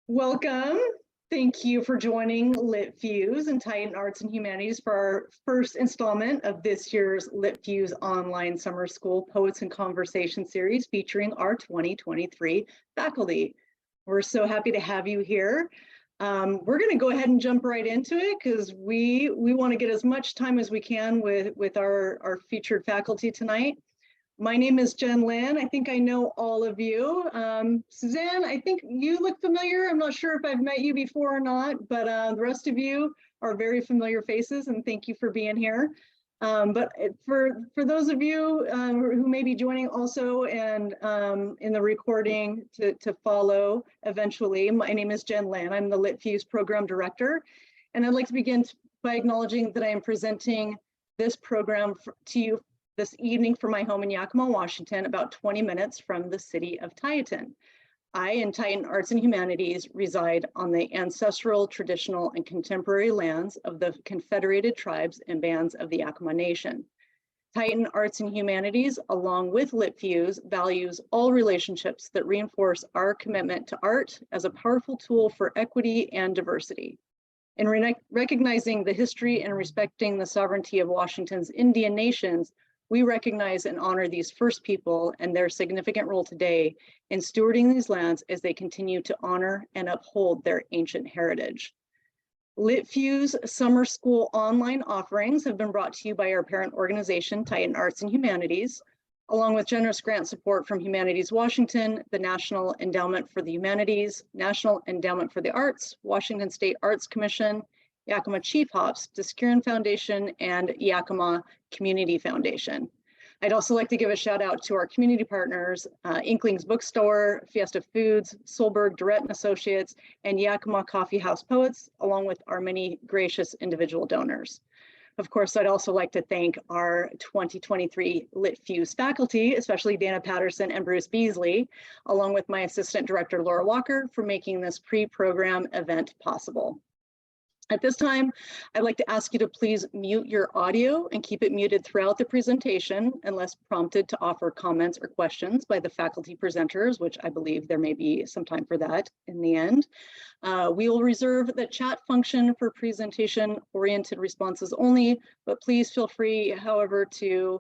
Welcome. Thank you for joining LiTFUSE and Titan Arts and Humanities for our first installment of this year's LiTFUSE Online Summer School Poets and Conversation Series featuring our 2023 faculty. We're so happy to have you here. We're going to go ahead and jump right into it because we want to get as much time as we can with our featured faculty tonight. My name is Jen Lan. I think I know all of you. Suzanne, I think you look familiar. I'm not sure if I've met you before or not, but the rest of you are very familiar faces, and thank you for being here. But for those of you who may be joining also and in the recording to follow eventually, my name is Jen Lan. I'm the LiTFUSE Program Director, and I'd like to begin by acknowledging that I am presenting this program to you this evening from my home in Yakima, Washington, about 20 minutes from the city of Titan. I and Titan Arts and Humanities reside on the ancestral, traditional, and contemporary lands of the Confederated Tribes and Bands of the Yakima Nation. Titan Arts and Humanities, along with LiTFUSE, values all relationships that reinforce our commitment to art as a powerful tool for equity and diversity. In recognizing the history and respecting the sovereignty of Washington's Indian nations, we recognize and honor these first people and their significant role today in stewarding these lands as they continue to honor and uphold their ancient heritage. LiTFUSE Summer School online offerings have been brought to you by our parent organization, Titan Arts and Humanities, along with generous grant support from Humanities Washington, the National Endowment for the Humanities, National Endowment for the Arts, Washington State Arts Commission, Yakima Chief Hops, Discurin Foundation, and Yakima Community Foundation. I'd also like to give a shout out to our community partners, Inklings Bookstore, Fiesta Foods, Solberg Durrett and Associates, and Yakima Coffee House Poets, along with our many gracious individual donors. Of course, I'd also like to thank our 2023 LiTFUSE faculty, especially Dayna Patterson and Bruce Beasley, along with my assistant director, Laura Walker, for making this pre-program event possible. At this time, I'd like to ask you to please mute your audio and keep it muted throughout the presentation unless prompted to offer comments or questions by the faculty presenters, which I believe there may be some time for that in the end. We will reserve the chat function for presentation-oriented responses only, but please feel free, however, to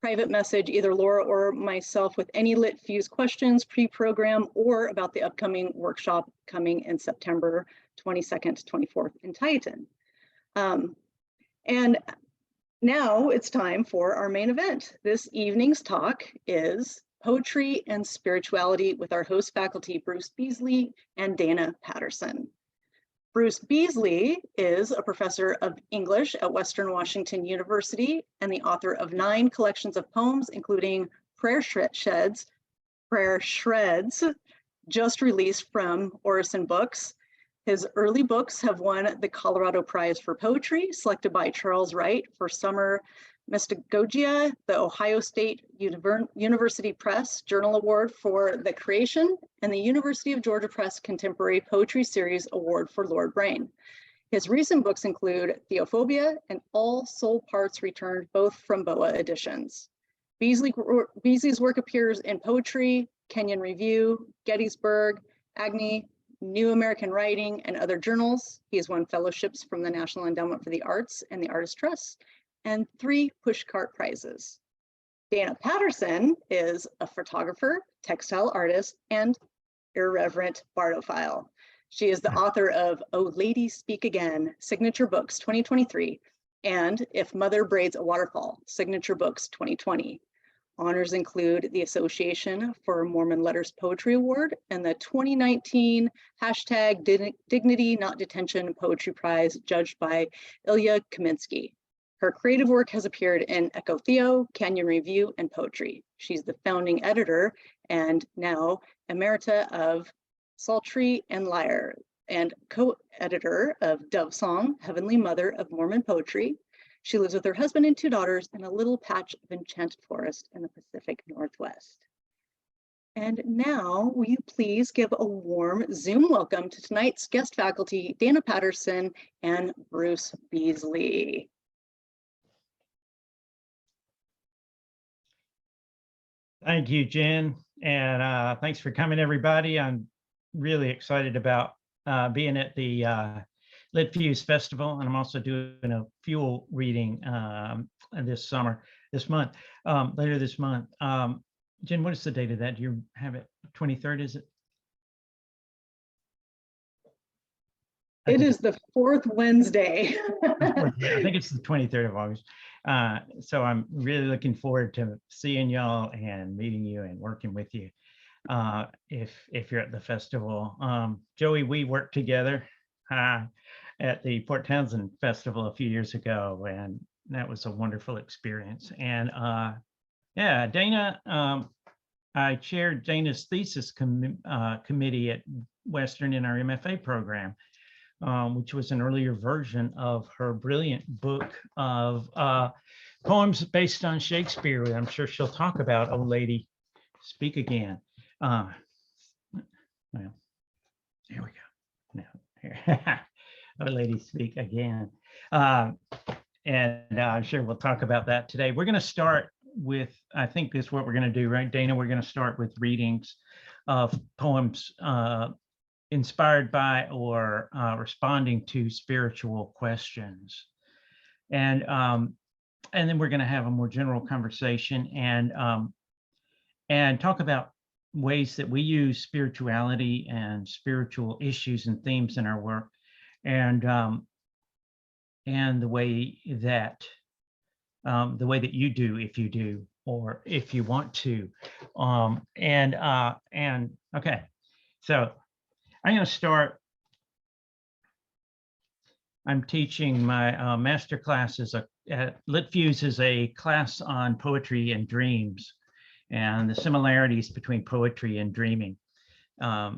private message either Laura or myself with any LiTFUSE questions pre-program or about the upcoming workshop coming in September 22nd, 24th in Titan. And now it's time for our main event. This evening's talk is Poetry and Spirituality with our host faculty, Bruce Beasley and Dayna Patterson. Bruce Beasley is a professor of English at Western Washington University and the author of 9 collections of poems, including Prayer Shreds, just released from Orison Books. His early books have won the Colorado Prize for Poetry, selected by Charles Wright for Summer Mystagogia, the Ohio State University Press Journal Award for The Creation, and the University of Georgia Press Contemporary Poetry Series Award for Lord Brain. His recent books include Theophobia and All Soul Parts Returned, both from BOA editions. Beasley's work appears in Poetry, Kenyon Review, Gettysburg, Agni, New American Writing, and other journals. He has won fellowships from the National Endowment for the Arts and the Artist Trust, and 3 Pushcart Prizes. Dayna Patterson is a photographer, textile artist, and irreverent bardophile. She is the author of Oh Lady Speak Again, Signature Books 2023, and If Mother Braids a Waterfall, Signature Books 2020. Honors include the Association for Mormon Letters Poetry Award and the 2019 #Dignity Not Detention Poetry Prize, judged by Ilya Kaminsky. Her creative work has appeared in Echo Theo, Canyon Review, and Poetry. She's the founding editor and now emerita of Psaltery and Lyre, and co-editor of Dove Song, Heavenly Mother of Mormon Poetry. She lives with her husband and 2 daughters in a little patch of enchanted forest in the Pacific Northwest. And now, will you please give a warm Zoom welcome to tonight's guest faculty, Dayna Patterson and Bruce Beasley. Thank you, Jen, and thanks for coming, everybody. I'm really excited about being at the LiTFUSE festival, and I'm also doing a fuel reading this month, later this month. Jen, what is the date of that? Do you have it? 23rd, is it? It is the fourth Wednesday. I think it's the 23rd of August. So I'm really looking forward to seeing y'all and meeting you and working with you if you're at the festival. Joey, we worked together at the Port Townsend Festival a few years ago, and that was a wonderful experience. And yeah, Dayna, I chaired Dayna's thesis committee at Western in our MFA program. Which was an earlier version of her brilliant book of poems based on Shakespeare. I'm sure she'll talk about "Oh Lady, Speak Again." Well, here we go. Now, here. "Oh Lady, Speak Again." And I'm sure we'll talk about that today. We're going to start with, I think this is what we're going to do, right, Dayna? We're going to start with readings of poems inspired by or responding to spiritual questions, and then we're going to have a more general conversation and talk about ways that we use spirituality and spiritual issues and themes in our work, and the way that you do, if you do, or if you want to, and okay, so I'm going to start. I'm teaching my master classes at LiTFUSE is a class on poetry and dreams and the similarities between poetry and dreaming. I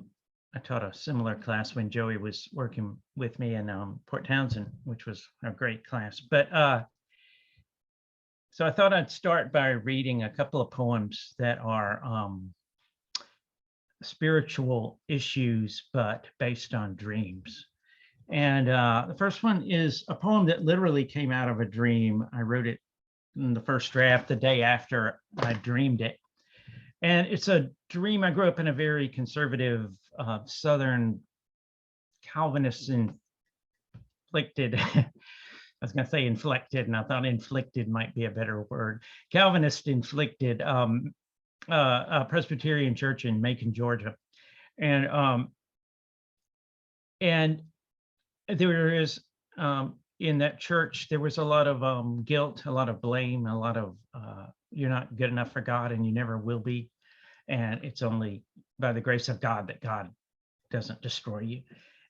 taught a similar class when Joey was working with me in Port Townsend, which was a great class. But so I thought I'd start by reading a couple of poems that are spiritual issues, but based on dreams. And the first one is a poem that literally came out of a dream. I wrote it in the first draft the day after I dreamed it. And it's a dream. I grew up in a very conservative Southern Calvinist inflicted, I was going to say inflected, and I thought inflicted might be a better word. Calvinist inflicted a Presbyterian church in Macon, Georgia. And there is, in that church, there was a lot of guilt, a lot of blame, a lot of you're not good enough for God and you never will be. And it's only by the grace of God that God doesn't destroy you.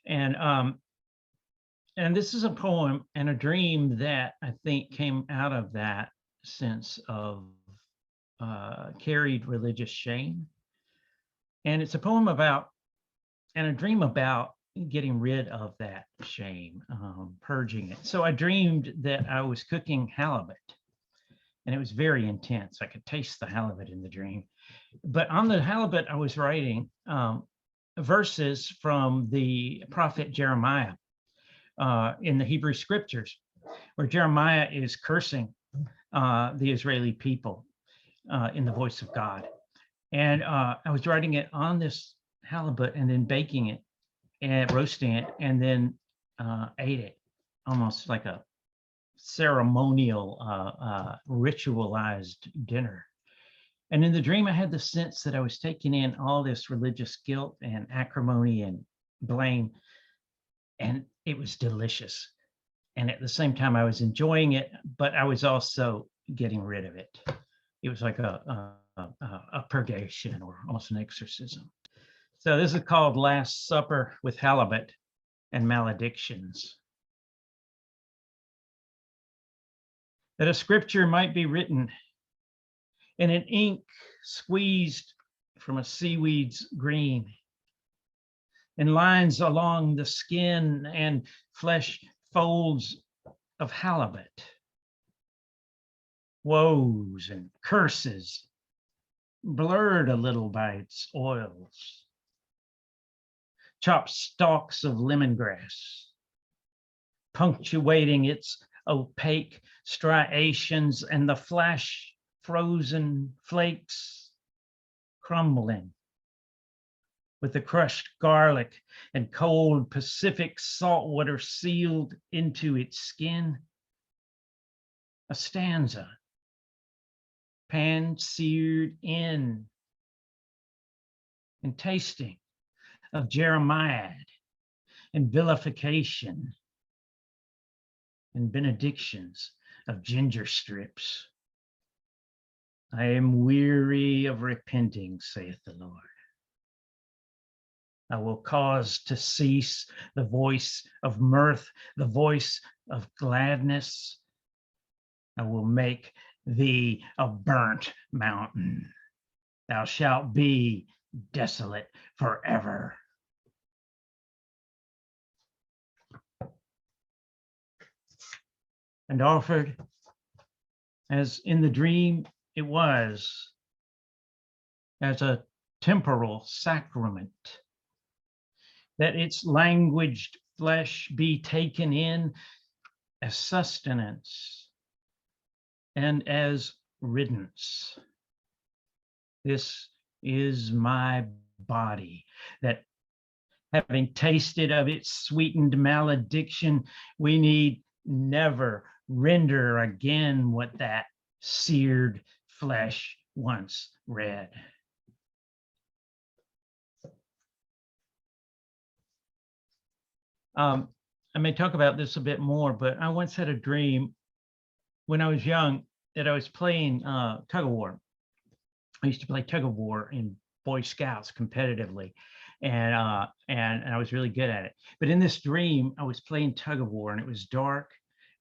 And this is a poem and a dream that I think came out of that sense of carried religious shame. And it's a poem about, and a dream about getting rid of that shame, purging it. So I dreamed that I was cooking halibut, and it was very intense. I could taste the halibut in the dream. But on the halibut, I was writing verses from the prophet Jeremiah in the Hebrew scriptures, where Jeremiah is cursing the Israeli people in the voice of God. And I was writing it on this halibut and then baking it and roasting it, and then ate it almost like a ceremonial, ritualized dinner. And in the dream, I had the sense that I was taking in all this religious guilt and acrimony and blame, and it was delicious. And at the same time, I was enjoying it, but I was also getting rid of it. It was like a purgation or almost an exorcism. So this is called Last Supper with Halibut and Maledictions. That a scripture might be written in an ink squeezed from a seaweed's green, in lines along the skin and flesh folds of halibut, woes and curses blurred a little by its oils, chopped stalks of lemongrass, punctuating its opaque striations, and the flash frozen flakes crumbling with the crushed garlic and cold Pacific salt water sealed into its skin. A stanza, pan-seared in and tasting of Jeremiah and vilification and benedictions of ginger strips. I am weary of repenting, saith the Lord. I will cause to cease the voice of mirth, the voice of gladness. I will make thee a burnt mountain. Thou shalt be desolate forever. And offered, as in the dream it was, as a temporal sacrament, that its languaged flesh be taken in as sustenance and as riddance. This is my body, that having tasted of its sweetened malediction, we need never render again what that seared flesh once read. I may talk about this a bit more, but I once had a dream when I was young that I was playing tug of war. I used to play tug of war in Boy Scouts competitively, and I was really good at it. But in this dream, I was playing tug of war, and it was dark,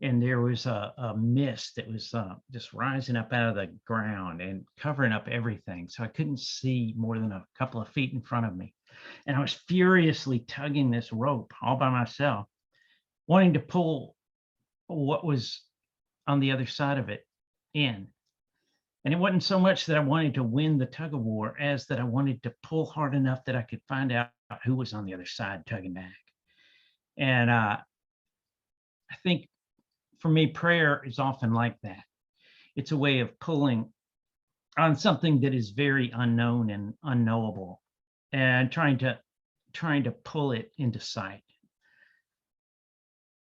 and there was a mist that was just rising up out of the ground and covering up everything. So I couldn't see more than a couple of feet in front of me. And I was furiously tugging this rope all by myself, wanting to pull what was on the other side of it in. And it wasn't so much that I wanted to win the tug of war as that I wanted to pull hard enough that I could find out who was on the other side tugging back. And I think for me, prayer is often like that. It's a way of pulling on something that is very unknown and unknowable, and trying to pull it into sight,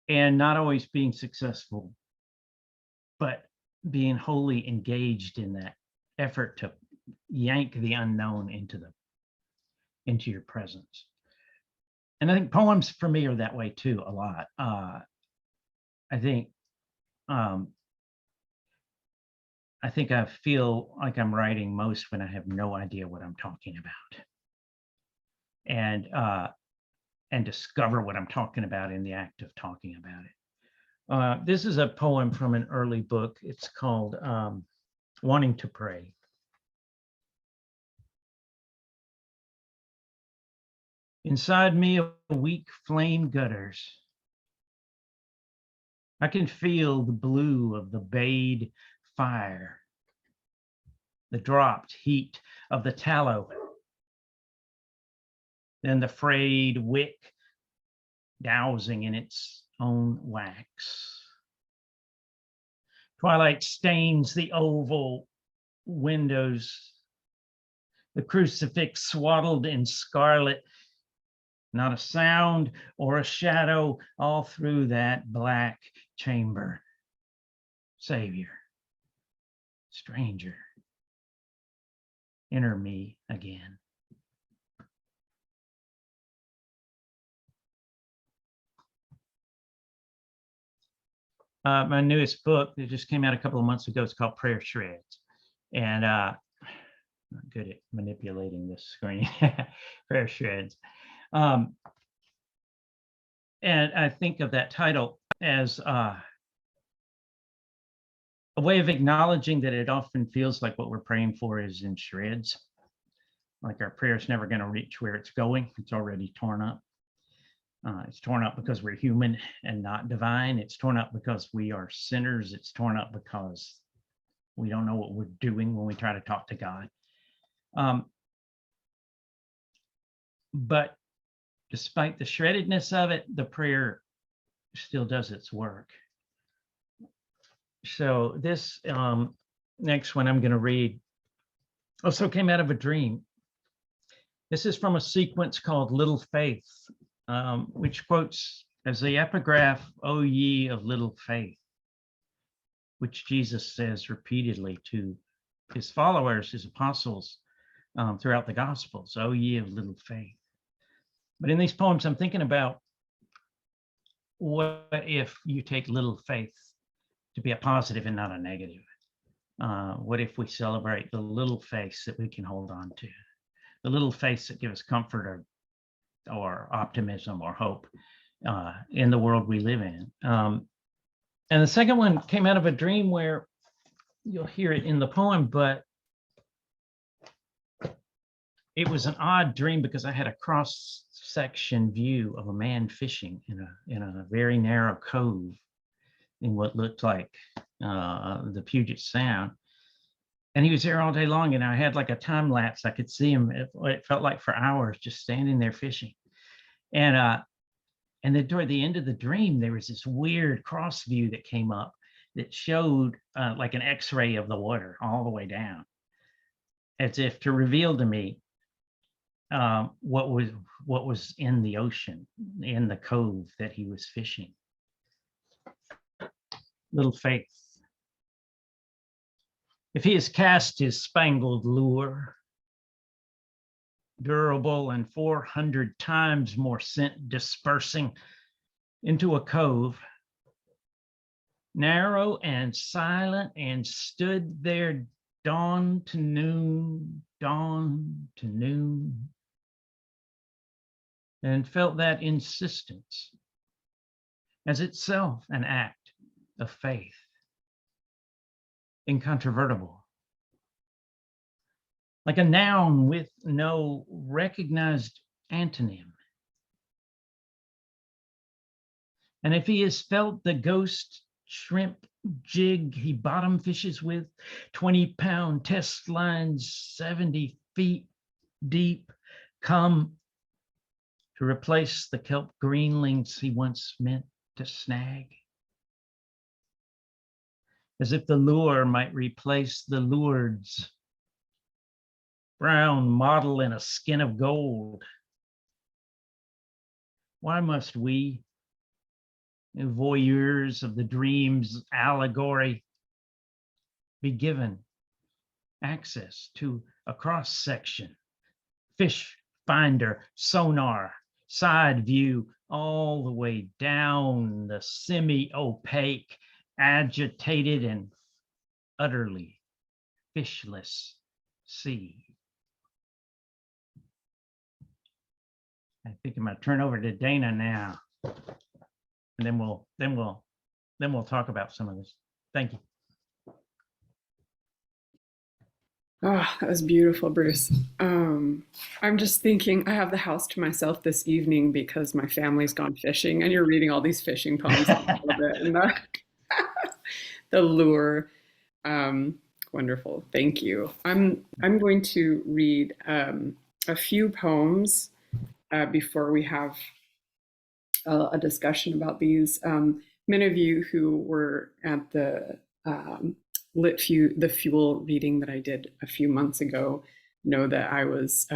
and not always being successful, but being wholly engaged in that effort to yank the unknown into your presence. And I think poems for me are that way too, a lot. I think I feel like I'm writing most when I have no idea what I'm talking about, and discover what I'm talking about in the act of talking about it. This is a poem from an early book. It's called Wanting to Pray. Inside me, a weak flame gutters. I can feel the blue of the bayed fire, the dropped heat of the tallow, then the frayed wick dousing in its own wax. Twilight stains the oval windows, the crucifix swaddled in scarlet, not a sound or a shadow all through that black chamber. Savior, stranger, enter me again. My newest book that just came out a couple of months ago is called Prayer Shreds. And I'm not good at manipulating this screen. Prayer Shreds. And I think of that title as a way of acknowledging that it often feels like what we're praying for is in shreds. Like our prayer is never going to reach where it's going. It's already torn up. It's torn up because we're human and not divine. It's torn up because we are sinners. It's torn up because we don't know what we're doing when we try to talk to God. But despite the shreddedness of it, the prayer still does its work. So this next one I'm going to read also came out of a dream. This is from a sequence called Little Faith, which quotes as the epigraph, "O ye of little faith," which Jesus says repeatedly to his followers, his apostles, throughout the Gospels, "O ye of little faith." But in these poems, I'm thinking about, what if you take little faith to be a positive and not a negative? What if we celebrate the little faiths that we can hold on to, the little faiths that give us comfort or optimism or hope in the world we live in? And the second one came out of a dream where you'll hear it in the poem, but it was an odd dream because I had a cross-section view of a man fishing in a very narrow cove in what looked like the Puget Sound. And he was there all day long, and I had like a time lapse. I could see him. It felt like for hours, just standing there fishing. And then toward the end of the dream, there was this weird cross view that came up that showed like an X-ray of the water all the way down, as if to reveal to me what was in the ocean, in the cove that he was fishing. Little faith. If he has cast his spangled lure, durable and 400 times more scent dispersing, into a cove, narrow and silent, and stood there dawn to noon, and felt that insistence as itself an act of faith, incontrovertible, like a noun with no recognized antonym. And if he has felt the ghost shrimp jig he bottom fishes with, 20-pound test lines 70 feet deep, come to replace the kelp greenlings he once meant to snag, as if the lure might replace the lures, brown model in a skin of gold. Why must we, voyeurs of the dream's allegory, be given access to a cross-section, fish finder, sonar, side view, all the way down the semi-opaque, agitated and utterly fishless sea? I think I'm going to turn over to Dayna now, and then we'll talk about some of this. Thank you. Oh, that was beautiful, Bruce. I'm just thinking I have the house to myself this evening because my family's gone fishing, and you're reading all these fishing poems. I love it. And the lure. Wonderful. Thank you. I'm going to read a few poems before we have a discussion about these. Many of you who were at the the Fuel reading that I did a few months ago know that I was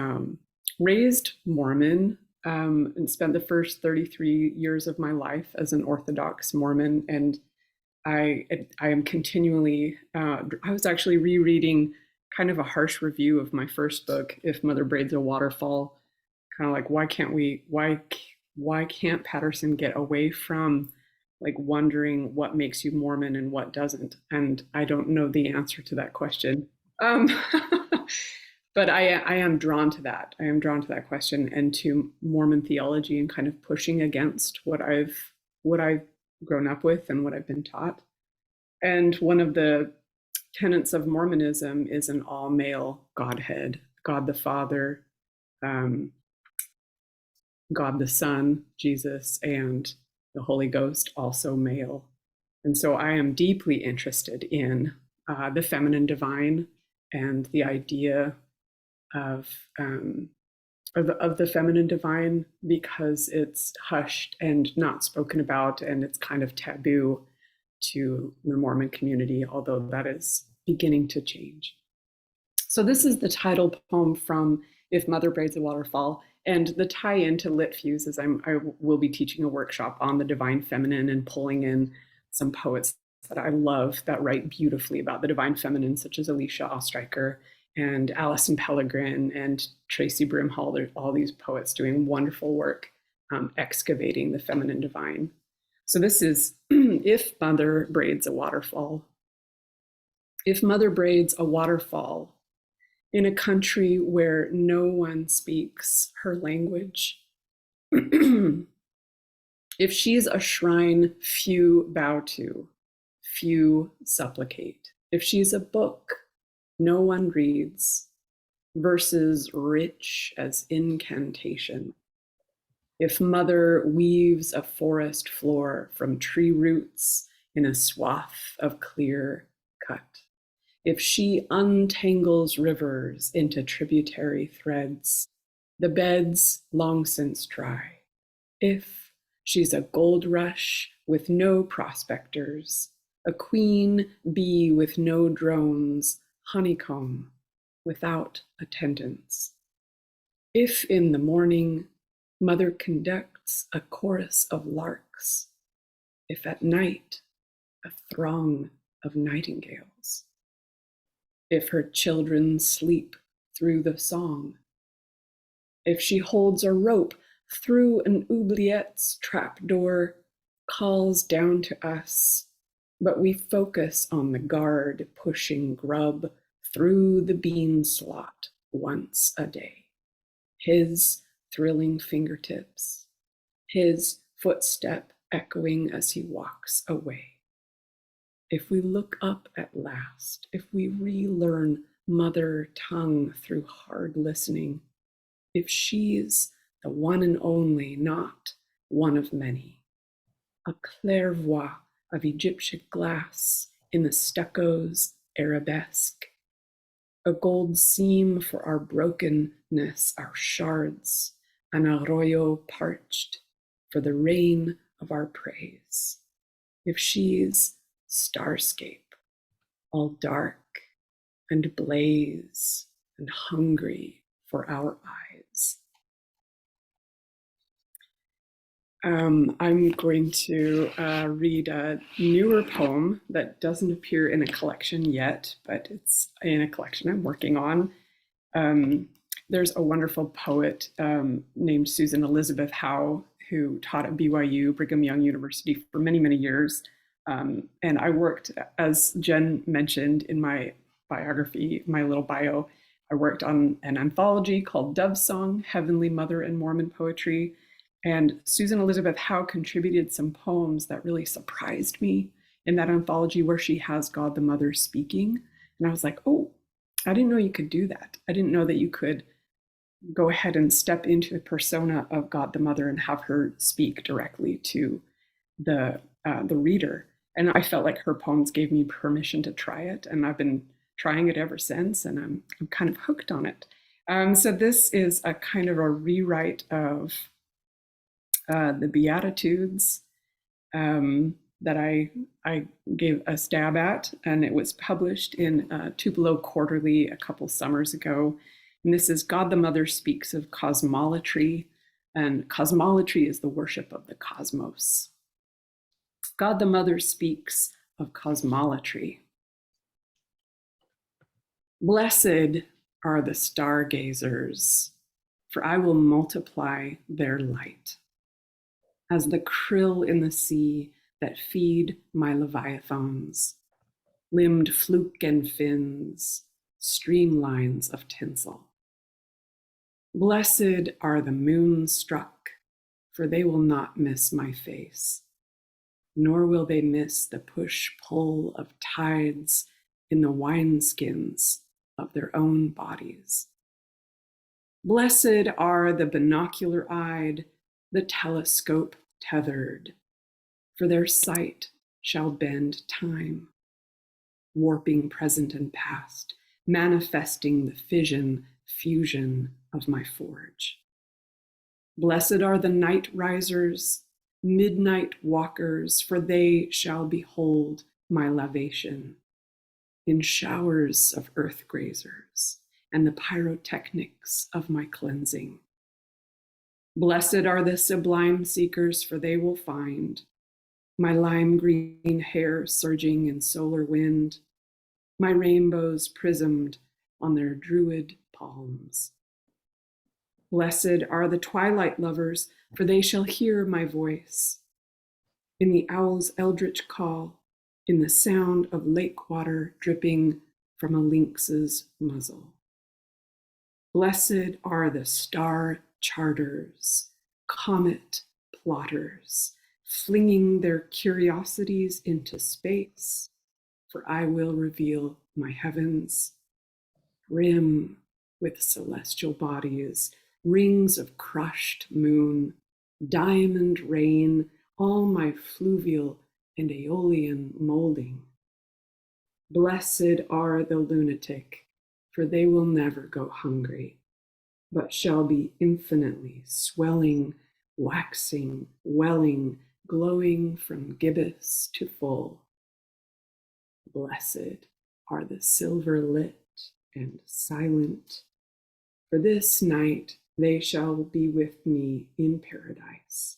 raised Mormon and spent the first 33 years of my life as an Orthodox Mormon. And I am continually, I was actually rereading kind of a harsh review of my first book, If Mother Braids a Waterfall, kind of like, why can't Patterson get away from like wondering what makes you Mormon and what doesn't? And I don't know the answer to that question. But I am drawn to that. I am drawn to that question and to Mormon theology and kind of pushing against what I've grown up with and what I've been taught. And one of the tenets of Mormonism is an all-male Godhead, God the Father, God the Son, Jesus, and the Holy Ghost, also male. And so I am deeply interested in the feminine divine and the idea of the feminine divine, because it's hushed and not spoken about, and it's kind of taboo to the Mormon community, although that is beginning to change. So this is the title poem from If Mother Braids a Waterfall. And the tie-in to LiTFUSE is I will be teaching a workshop on the divine feminine and pulling in some poets that I love that write beautifully about the divine feminine, such as Alicia Ostreicher and Alison Pellegrin and Tracy Brimhall. There's all these poets doing wonderful work excavating the feminine divine. So this is If Mother Braids a Waterfall. If Mother braids a waterfall in a country where no one speaks her language, if she's a shrine few bow to, few supplicate, if she's a book no one reads, verses rich as incantation, if Mother weaves a forest floor from tree roots in a swath of clear cut, if she untangles rivers into tributary threads, the beds long since dry, if she's a gold rush with no prospectors, a queen bee with no drones, honeycomb without attendants, if in the morning Mother conducts a chorus of larks, if at night a throng of nightingales, if her children sleep through the song, if she holds a rope through an oubliette's trapdoor, calls down to us, but we focus on the guard pushing grub through the bean slot once a day. His thrilling fingertips, his footstep echoing as he walks away. If we look up at last, if we relearn mother tongue through hard listening, if she's the one and only, not one of many, a clairvoix of Egyptian glass in the stucco's arabesque, a gold seam for our brokenness, our shards, an arroyo parched for the rain of our praise. If she's starscape, all dark and blaze and hungry for our eyes. I'm going to read a newer poem that doesn't appear in a collection yet, but it's in a collection I'm working on. There's a wonderful poet named Susan Elizabeth Howe, who taught at BYU, Brigham Young University, for many, many years. And I worked, as Jen mentioned in my biography, my little bio, I worked on an anthology called Dove Song, Heavenly Mother and Mormon Poetry. And Susan Elizabeth Howe contributed some poems that really surprised me in that anthology, where she has God the Mother speaking. And I was like, oh, I didn't know you could do that. I didn't know that you could go ahead and step into the persona of God the Mother and have her speak directly to the reader. And I felt like her poems gave me permission to try it. And I've been trying it ever since, and I'm kind of hooked on it. So this is a kind of a rewrite of the Beatitudes that I gave a stab at, and it was published in Tupelo Quarterly a couple summers ago. And this is God the Mother speaks of cosmolatry, and cosmolatry is the worship of the cosmos. God the Mother speaks of cosmolatry. Blessed are the stargazers, for I will multiply their light. As the krill in the sea that feed my leviathans, limbed fluke and fins, streamlines of tinsel. Blessed are the moon-struck, for they will not miss my face, nor will they miss the push-pull of tides in the wineskins of their own bodies. Blessed are the binocular-eyed, the telescope-tethered, for their sight shall bend time, warping present and past, manifesting the fission-fusion of my forge. Blessed are the night risers, midnight walkers, for they shall behold my lavation in showers of earth grazers, and the pyrotechnics of my cleansing. Blessed are the sublime seekers, for they will find my lime green hair surging in solar wind, my rainbows prismed on their druid palms. Blessed are the twilight lovers, for they shall hear my voice. In the owl's eldritch call, in the sound of lake water dripping from a lynx's muzzle. Blessed are the star charters, comet plotters, flinging their curiosities into space, for I will reveal my heavens, brim with celestial bodies, rings of crushed moon, diamond rain, all my fluvial and aeolian molding. Blessed are the lunatic, for they will never go hungry, but shall be infinitely swelling, waxing, welling, glowing from gibbous to full. Blessed are the silver lit and silent, for this night they shall be with me in paradise,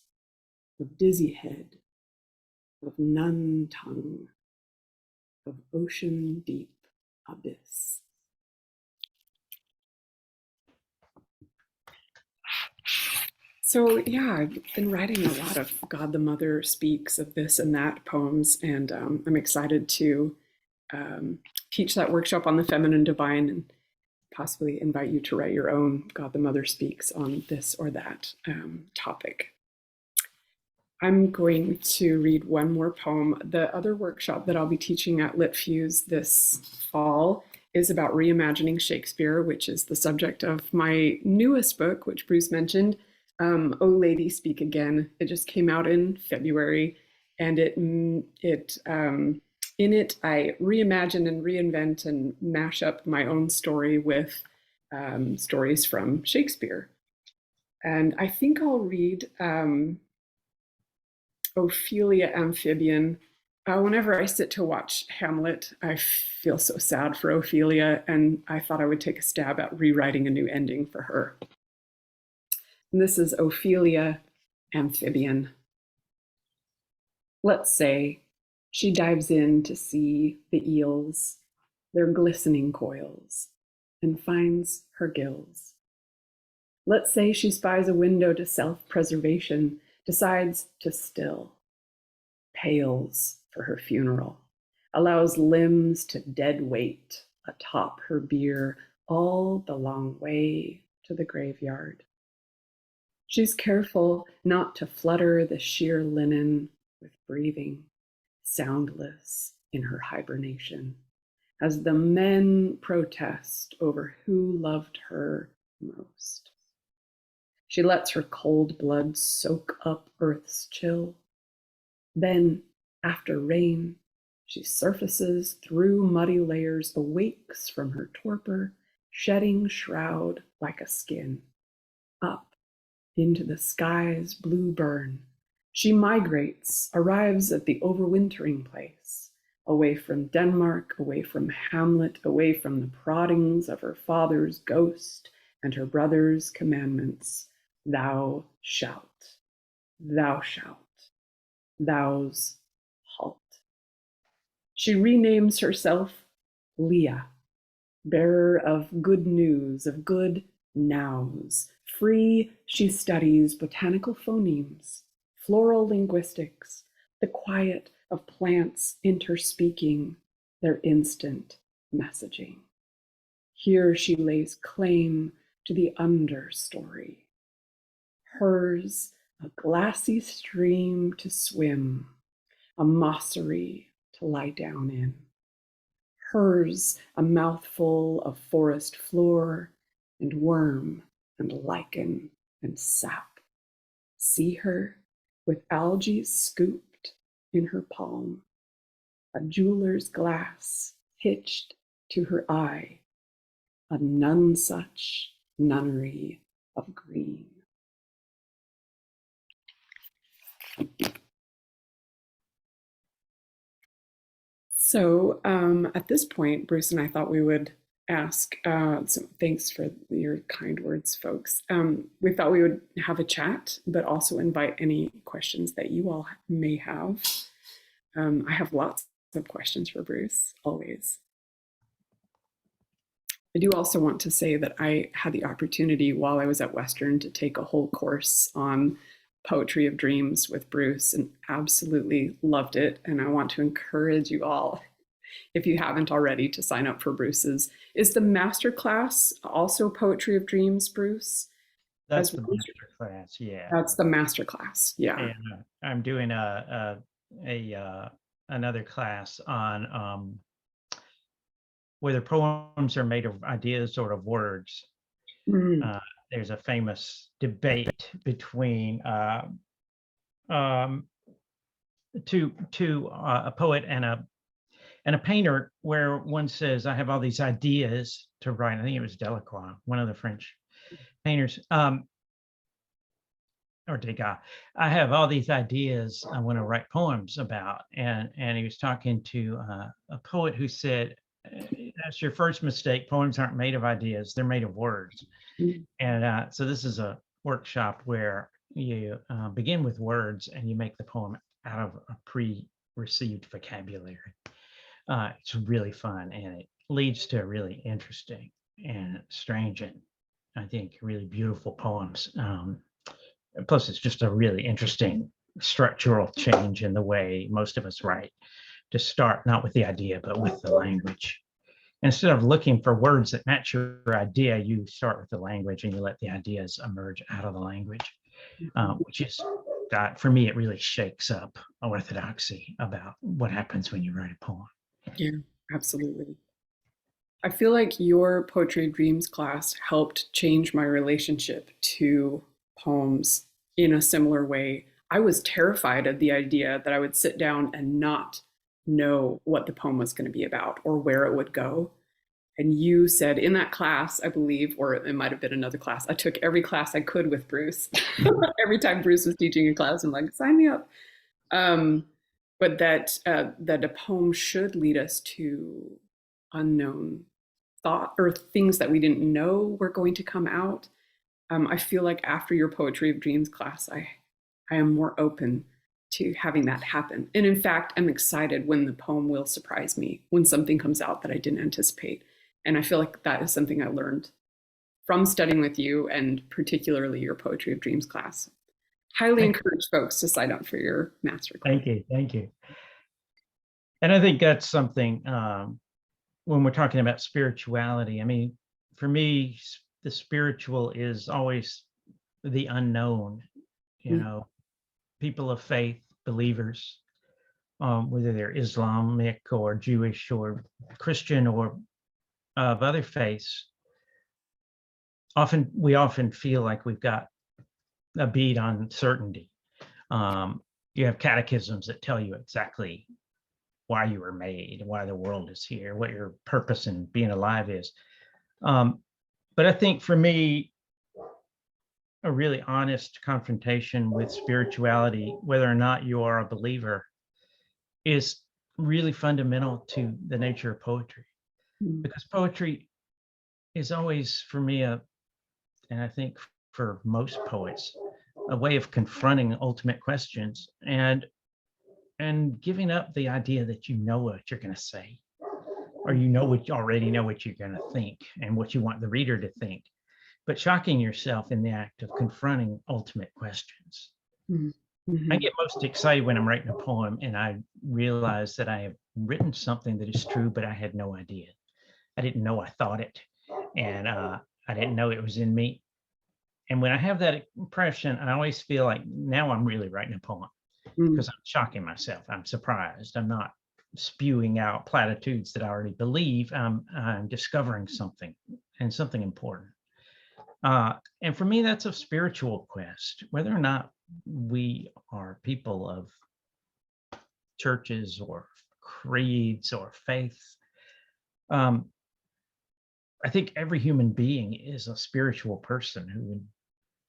of dizzy head, of nun tongue, of ocean deep abyss. So yeah, I've been writing a lot of God the Mother Speaks of this and that poems, and I'm excited to teach that workshop on the feminine divine and possibly invite you to write your own God the Mother Speaks on this or that topic. I'm going to read one more poem. The other workshop that I'll be teaching at LiTFUSE this fall is about reimagining Shakespeare, which is the subject of my newest book, which Bruce mentioned, Oh Lady, Speak Again. It just came out in February, and in it I reimagine and reinvent and mash up my own story with stories from Shakespeare. And I think I'll read Ophelia Amphibian. Whenever I sit to watch Hamlet, I feel so sad for Ophelia, and I thought I would take a stab at rewriting a new ending for her. And this is Ophelia Amphibian. Let's say she dives in to see the eels, their glistening coils, and finds her gills. Let's say she spies a window to self-preservation, decides to still, pales for her funeral, allows limbs to dead weight atop her bier all the long way to the graveyard. She's careful not to flutter the sheer linen with breathing, soundless in her hibernation, as the men protest over who loved her most. She lets her cold blood soak up earth's chill. Then, after rain, she surfaces through muddy layers, awakes from her torpor, shedding shroud like a skin, up into the sky's blue burn. She migrates, arrives at the overwintering place, away from Denmark, away from Hamlet, away from the proddings of her father's ghost and her brother's commandments. Thou shalt, thou shalt, thou's halt. She renames herself Leah, bearer of good news, of good nows. Free, she studies botanical phonemes, floral linguistics, the quiet of plants interspeaking their instant messaging. Here she lays claim to the understory. Hers, a glassy stream to swim, a mossery to lie down in. Hers, a mouthful of forest floor and worm and lichen and sap. See her with algae scooped in her palm, a jeweler's glass hitched to her eye, a none such nunnery of green. So at this point, Bruce and I thought we would ask, so thanks for your kind words, folks. We thought we would have a chat, but also invite any questions that you all may have. I have lots of questions for Bruce, always. I do also want to say that I had the opportunity while I was at Western to take a whole course on Poetry of Dreams with Bruce and absolutely loved it. And I want to encourage you all, if you haven't already, to sign up for Bruce's. Is the master class also Poetry of Dreams, Bruce? That's the master class, yeah. That's the master class, yeah. And I'm doing another class on whether poems are made of ideas or of words. There's a famous debate between a poet and a painter, where one says, I have all these ideas to write. I think it was Delacroix, one of the French painters, or Degas. I have all these ideas I want to write poems about. And he was talking to a poet who said, that's your first mistake. Poems aren't made of ideas, they're made of words. And so this is a workshop where you begin with words and you make the poem out of a pre-received vocabulary. It's really fun, and it leads to really interesting and strange and, I think, really beautiful poems. Plus, it's just a really interesting structural change in the way most of us write, to start not with the idea, but with the language. Instead of looking for words that match your idea, you start with the language and you let the ideas emerge out of the language, which is, for me, it really shakes up orthodoxy about what happens when you write a poem. Yeah, absolutely. I feel like your Poetry of Dreams class helped change my relationship to poems in a similar way. I was terrified of the idea that I would sit down and not know what the poem was going to be about or where it would go. And you said in that class, I believe, or it might have been another class, I took every class I could with Bruce. Every time Bruce was teaching a class, I'm like, sign me up. But that a poem should lead us to unknown thought or things that we didn't know were going to come out. I feel like after your Poetry of Dreams class, I am more open to having that happen. And in fact, I'm excited when the poem will surprise me, when something comes out that I didn't anticipate. And I feel like that is something I learned from studying with you, and particularly your Poetry of Dreams class. Highly encourage folks to sign up for your master class. Thank you. And I think that's something, when we're talking about spirituality, I mean, for me, the spiritual is always the unknown, you know, people of faith, believers, whether they're Islamic or Jewish or Christian or of other faiths, we often feel like we've got a bead on certainty. You have catechisms that tell you exactly why you were made, why the world is here, what your purpose in being alive is. But I think for me, a really honest confrontation with spirituality, whether or not you are a believer, is really fundamental to the nature of poetry. Because poetry is always, for me, and I think for most poets, a way of confronting ultimate questions and giving up the idea that you know what you're going to say, or you already know what you're going to think and what you want the reader to think, but shocking yourself in the act of confronting ultimate questions. I get most excited when I'm writing a poem and I realize that I have written something that is true, but I had no idea. I didn't know I thought it, and I didn't know it was in me. And when I have that impression, I always feel like now I'm really writing a poem, because I'm shocking myself. I'm surprised. I'm not spewing out platitudes that I already believe. I'm discovering something, and something important. And for me, that's a spiritual quest, whether or not we are people of churches or creeds or faiths. I think every human being is a spiritual person who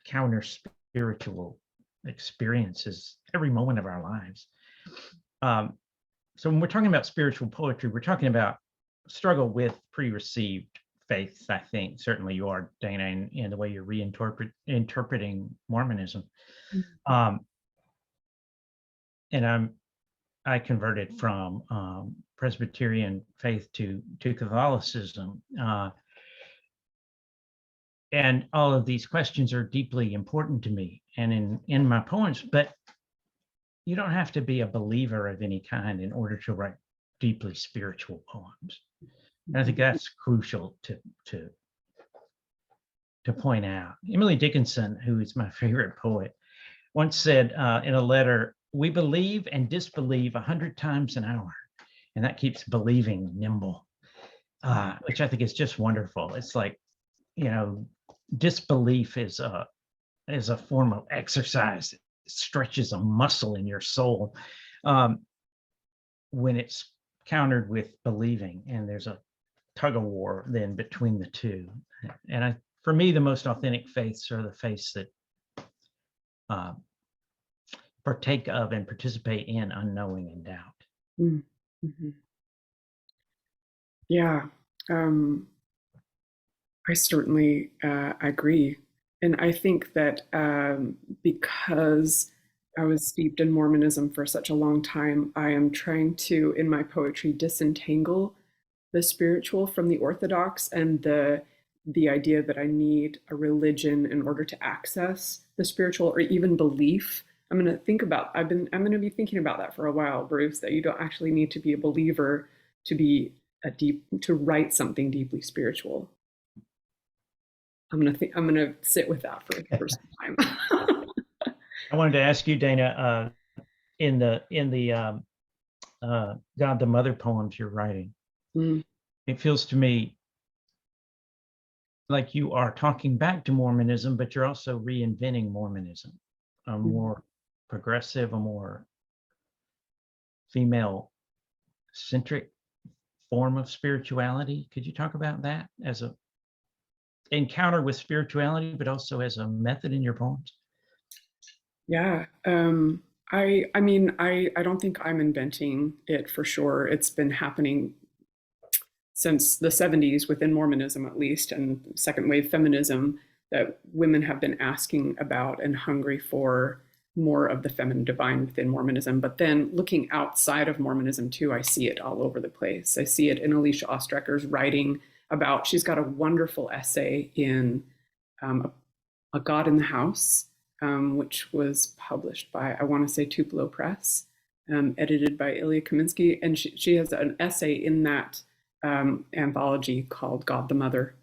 encounters spiritual experiences every moment of our lives. So when we're talking about spiritual poetry, we're talking about struggle with pre-received faiths, I think. Certainly you are, Dayna, in the way you're interpreting Mormonism. And I converted from Presbyterian faith to Catholicism. And all of these questions are deeply important to me and in my poems, but you don't have to be a believer of any kind in order to write deeply spiritual poems. And I think that's crucial to point out. Emily Dickinson, who is my favorite poet, once said in a letter, "We believe and disbelieve 100 times an hour, and that keeps believing nimble," which I think is just wonderful. It's like, you know, disbelief is a form of exercise. It stretches a muscle in your soul when it's countered with believing, and there's a tug of war then between the two. And for me, the most authentic faiths are the faiths that partake of and participate in unknowing and doubt. Mm-hmm. Yeah, I certainly agree. And I think that because I was steeped in Mormonism for such a long time, I am trying to, in my poetry, disentangle the spiritual from the orthodox and the idea that I need a religion in order to access the spiritual or even belief. I'm going to be thinking about that for a while, Bruce, that you don't actually need to be a believer to write something deeply spiritual. I'm going to sit with that for some time. I wanted to ask you, Dayna, in the God the Mother poems you're writing, it feels to me like you are talking back to Mormonism, but you're also reinventing Mormonism, a more progressive, a more female-centric form of spirituality. Could you talk about that as a encounter with spirituality, but also as a method in your poems? Yeah. I mean, I don't think I'm inventing it for sure. It's been happening since the 70s within Mormonism, at least, and second wave feminism, that women have been asking about and hungry for more of the feminine divine within Mormonism. But then looking outside of Mormonism too, I see it all over the place. I see it in Alicia Ostrecker's writing about, she's got a wonderful essay in A God in the House, which was published by, I want to say, Tupelo Press, edited by Ilya Kaminsky. And she has an essay in that anthology called God the Mother,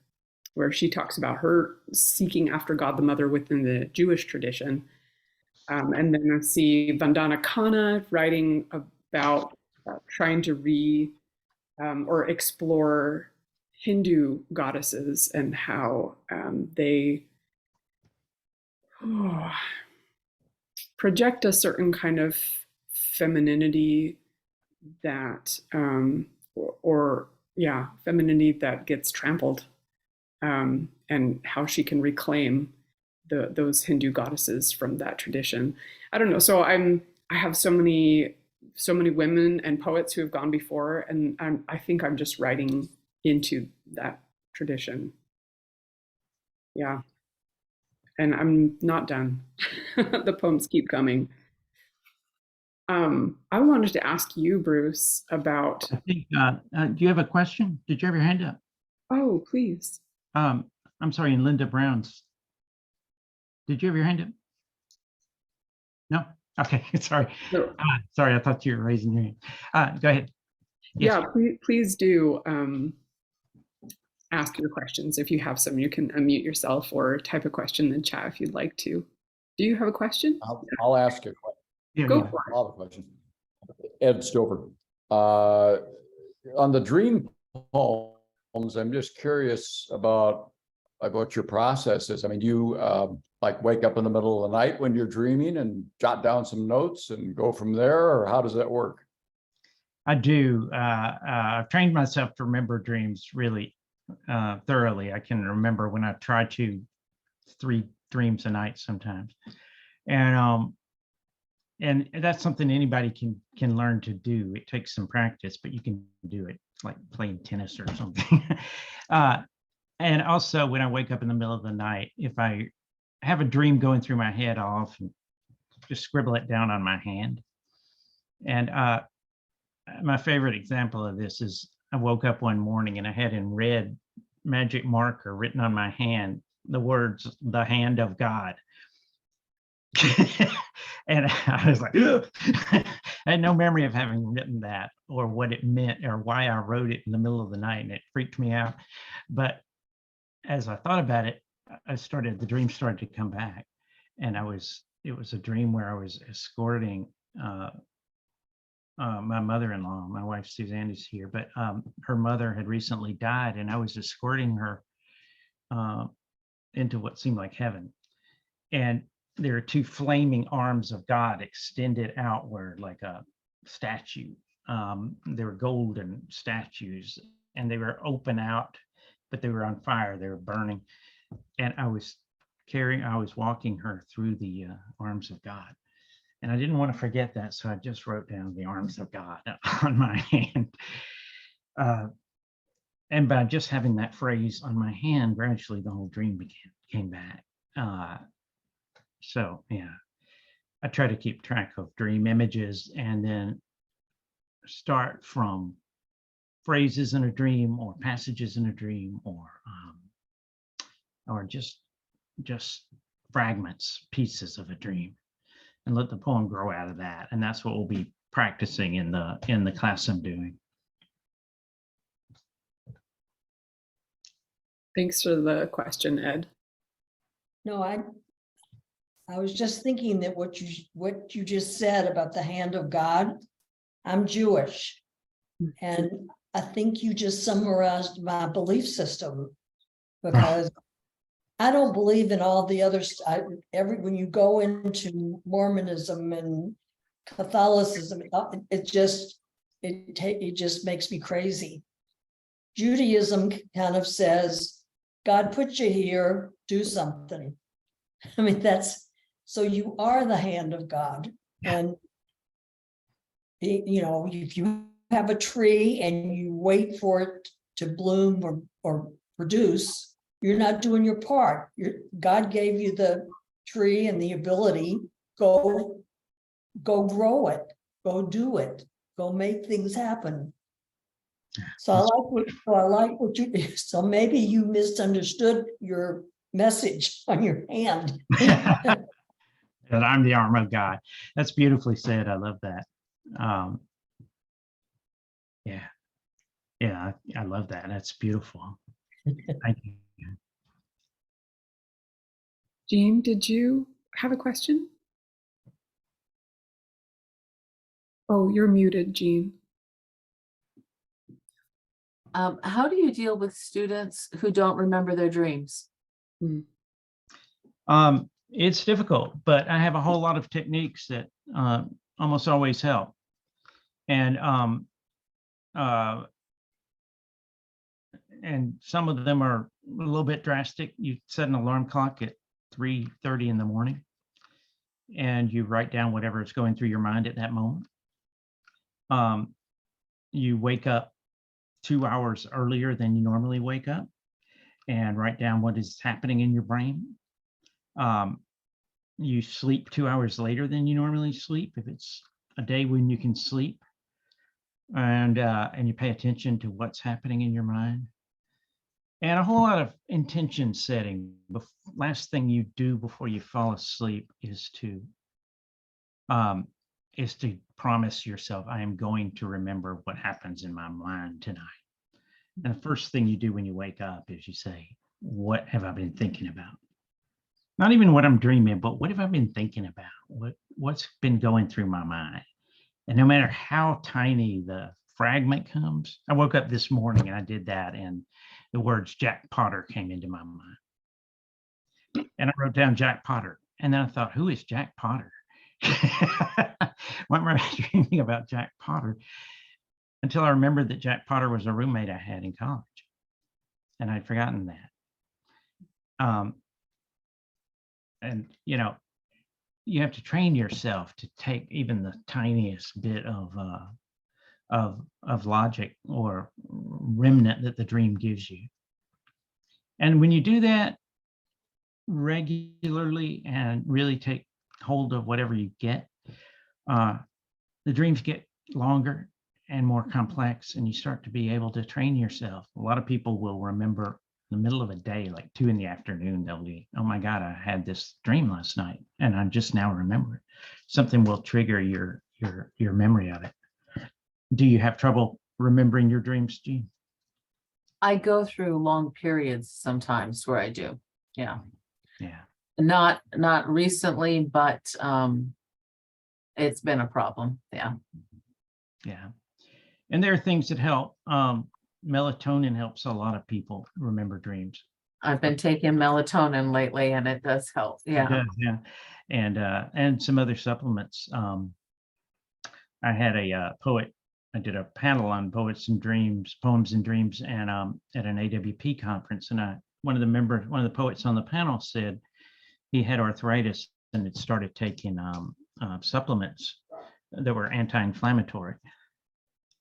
where she talks about her seeking after God the Mother within the Jewish tradition. And then I see Vandana Khanna writing about trying to or explore Hindu goddesses and how they project a certain kind of femininity that, femininity that gets trampled, and how she can reclaim those Hindu goddesses from that tradition. I don't know. So I have so many women and poets who have gone before, and I think I'm just writing into that tradition. Yeah. And I'm not done. The poems keep coming. I wanted to ask you, Bruce, about. I think, do you have a question? Did you have your hand up? Oh, please. I'm sorry, in Linda Brown's. Did you have your hand up? No? Okay, sorry. No. Sorry, I thought you were raising your hand. Go ahead. Yes. Yeah, please do ask your questions. If you have some, you can unmute yourself or type a question in the chat if you'd like to. Do you have a question? I'll ask a question. Yeah, Go for it. A lot of questions. Ed Stover. On the dream poems, I'm just curious about what your process is. I mean, do you like wake up in the middle of the night when you're dreaming and jot down some notes and go from there, or how does that work? I do. I've trained myself to remember dreams really thoroughly. I can remember when I try to 3 dreams a night sometimes, and that's something anybody can learn to do. It takes some practice, but you can do it, like playing tennis or something. And also when I wake up in the middle of the night, if I have a dream going through my head, I'll often just scribble it down on my hand. And my favorite example of this is I woke up one morning and I had in red magic marker written on my hand the words, "The hand of God." And I was like, I had no memory of having written that or what it meant or why I wrote it in the middle of the night, and it freaked me out. But as I thought about it, the dream started to come back, and it was a dream where I was escorting my mother-in-law. My wife Suzanne is here, but her mother had recently died, and I was escorting her into what seemed like heaven. And there are two flaming arms of God extended outward like a statue. They were golden statues, and they were open out, but they were on fire. They were burning. And I was walking her through the arms of God. And I didn't want to forget that, so I just wrote down the arms of God on my hand. And by just having that phrase on my hand, gradually the whole dream came back. So yeah, I try to keep track of dream images and then start from phrases in a dream or passages in a dream or just fragments, pieces of a dream, and let the poem grow out of that. And that's what we'll be practicing in the class I'm doing. Thanks for the question, Ed. No, I was just thinking that what you just said about the hand of God, I'm Jewish. And I think you just summarized my belief system, because I don't believe in all the other when you go into Mormonism and Catholicism, it just makes me crazy. Judaism kind of says, God put you here, do something. I mean, so you are the hand of God. And, you know, if you have a tree and you wait for it to bloom or produce, you're not doing your part. God gave you the tree and the ability, go grow it, go do it, go make things happen. So I like what you, so maybe you misunderstood your message on your hand. That I'm the arm of God. That's beautifully said. I love that. Yeah, I love that. That's beautiful. Thank you. Jean, did you have a question? Oh, you're muted, Jean. How do you deal with students who don't remember their dreams? It's difficult, but I have a whole lot of techniques that almost always help. And some of them are a little bit drastic. You set an alarm clock at 3:30 in the morning, and you write down whatever is going through your mind at that moment. You wake up 2 hours earlier than you normally wake up and write down what is happening in your brain. You sleep 2 hours later than you normally sleep, if it's a day when you can sleep, and you pay attention to what's happening in your mind. And a whole lot of intention setting. The last thing you do before you fall asleep is to promise yourself, I am going to remember what happens in my mind tonight. And the first thing you do when you wake up is you say, what have I been thinking about? Not even what I'm dreaming, but what have I been thinking about? What's been going through my mind? And no matter how tiny the fragment comes, I woke up this morning and I did that, and the words Jack Potter came into my mind. And I wrote down Jack Potter. And then I thought, who is Jack Potter? Why am I dreaming about Jack Potter? Until I remembered that Jack Potter was a roommate I had in college. And I'd forgotten that. And, you know, you have to train yourself to take even the tiniest bit of logic or remnant that the dream gives you, And when you do that regularly and really take hold of whatever you get, the dreams get longer and more complex, and you start to be able to train yourself. A lot of people will remember in the middle of a day, like 2 PM, they'll be, oh my God, I had this dream last night and I just now remember it. Something will trigger your memory of it. Do you have trouble remembering your dreams, Jean? I go through long periods sometimes where I do. Yeah. Yeah. Not recently, but it's been a problem. Yeah. Yeah. And there are things that help. Melatonin helps a lot of people remember dreams. I've been taking melatonin lately and it does help. It Yeah. does, yeah. And some other supplements. I had a poet. I did a panel on poems and dreams, and at an AWP conference. And one of the poets on the panel said he had arthritis and had started taking supplements that were anti-inflammatory.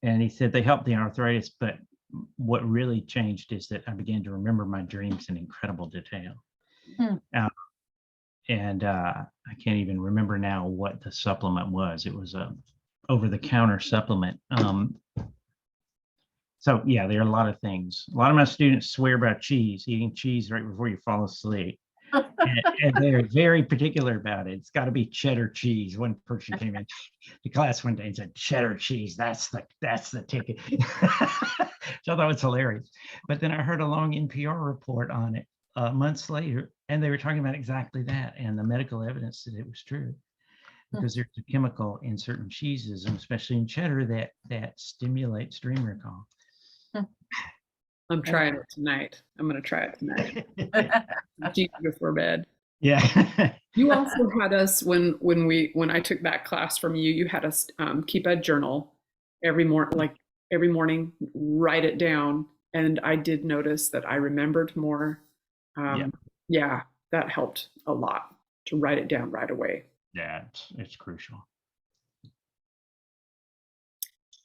And he said they helped the arthritis, but what really changed is that I began to remember my dreams in incredible detail. And I can't even remember now what the supplement was. It was a over-the-counter supplement. So yeah, there are a lot of things. A lot of my students swear about eating cheese right before you fall asleep. and they're very particular about it. It's got to be cheddar cheese. One person came in to class one day and said, cheddar cheese, that's the ticket. So I thought it was hilarious. But then I heard a long NPR report on it months later, and they were talking about exactly that, and the medical evidence that it was true. Because there's a chemical in certain cheeses, and especially in cheddar, that stimulates dream recall. I'm trying it tonight. I'm going to try it tonight. Before bed. Yeah. You also had us when I took that class from you. You had us keep a journal every morning, write it down, and I did notice that I remembered more. Yeah, that helped a lot to write it down right away. Yeah, it's crucial.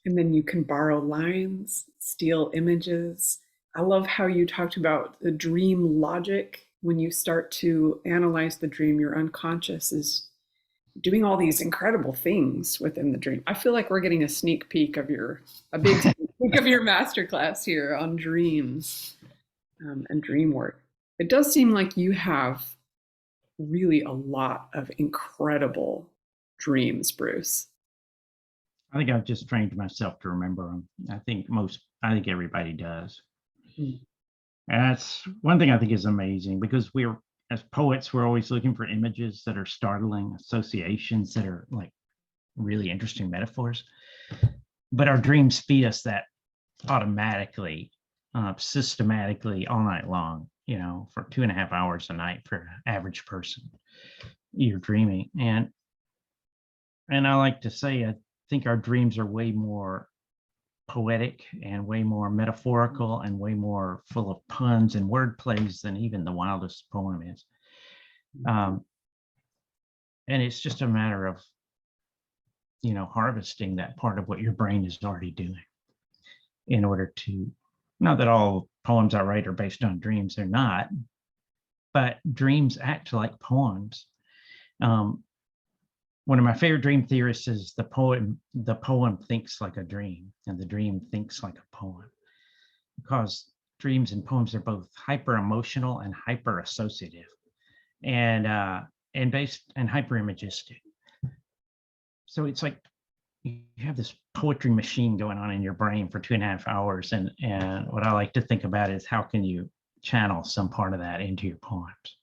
And then you can borrow lines, steal images. I love how you talked about the dream logic. When you start to analyze the dream, your unconscious is doing all these incredible things within the dream. I feel like we're getting a sneak peek of a big sneak peek of your masterclass here on dreams and dream work. It does seem like you have really a lot of incredible dreams, Bruce. I think I've just trained myself to remember them. I think everybody does. And that's one thing I think is amazing, because as poets, we're always looking for images that are startling, associations that are like really interesting metaphors. But our dreams feed us that automatically, systematically all night long, for 2.5 hours a night for an average person. You're dreaming. And I like to say, I think our dreams are way more poetic and way more metaphorical and way more full of puns and word plays than even the wildest poem is. And it's just a matter of, harvesting that part of what your brain is already doing in order to, not that all poems I write are based on dreams, they're not, but dreams act like poems. One of my favorite dream theorists is the poem thinks like a dream and the dream thinks like a poem, because dreams and poems are both hyper emotional and hyper associative and hyper imagistic. So it's like you have this poetry machine going on in your brain for 2.5 hours. And what I like to think about is, how can you channel some part of that into your poems?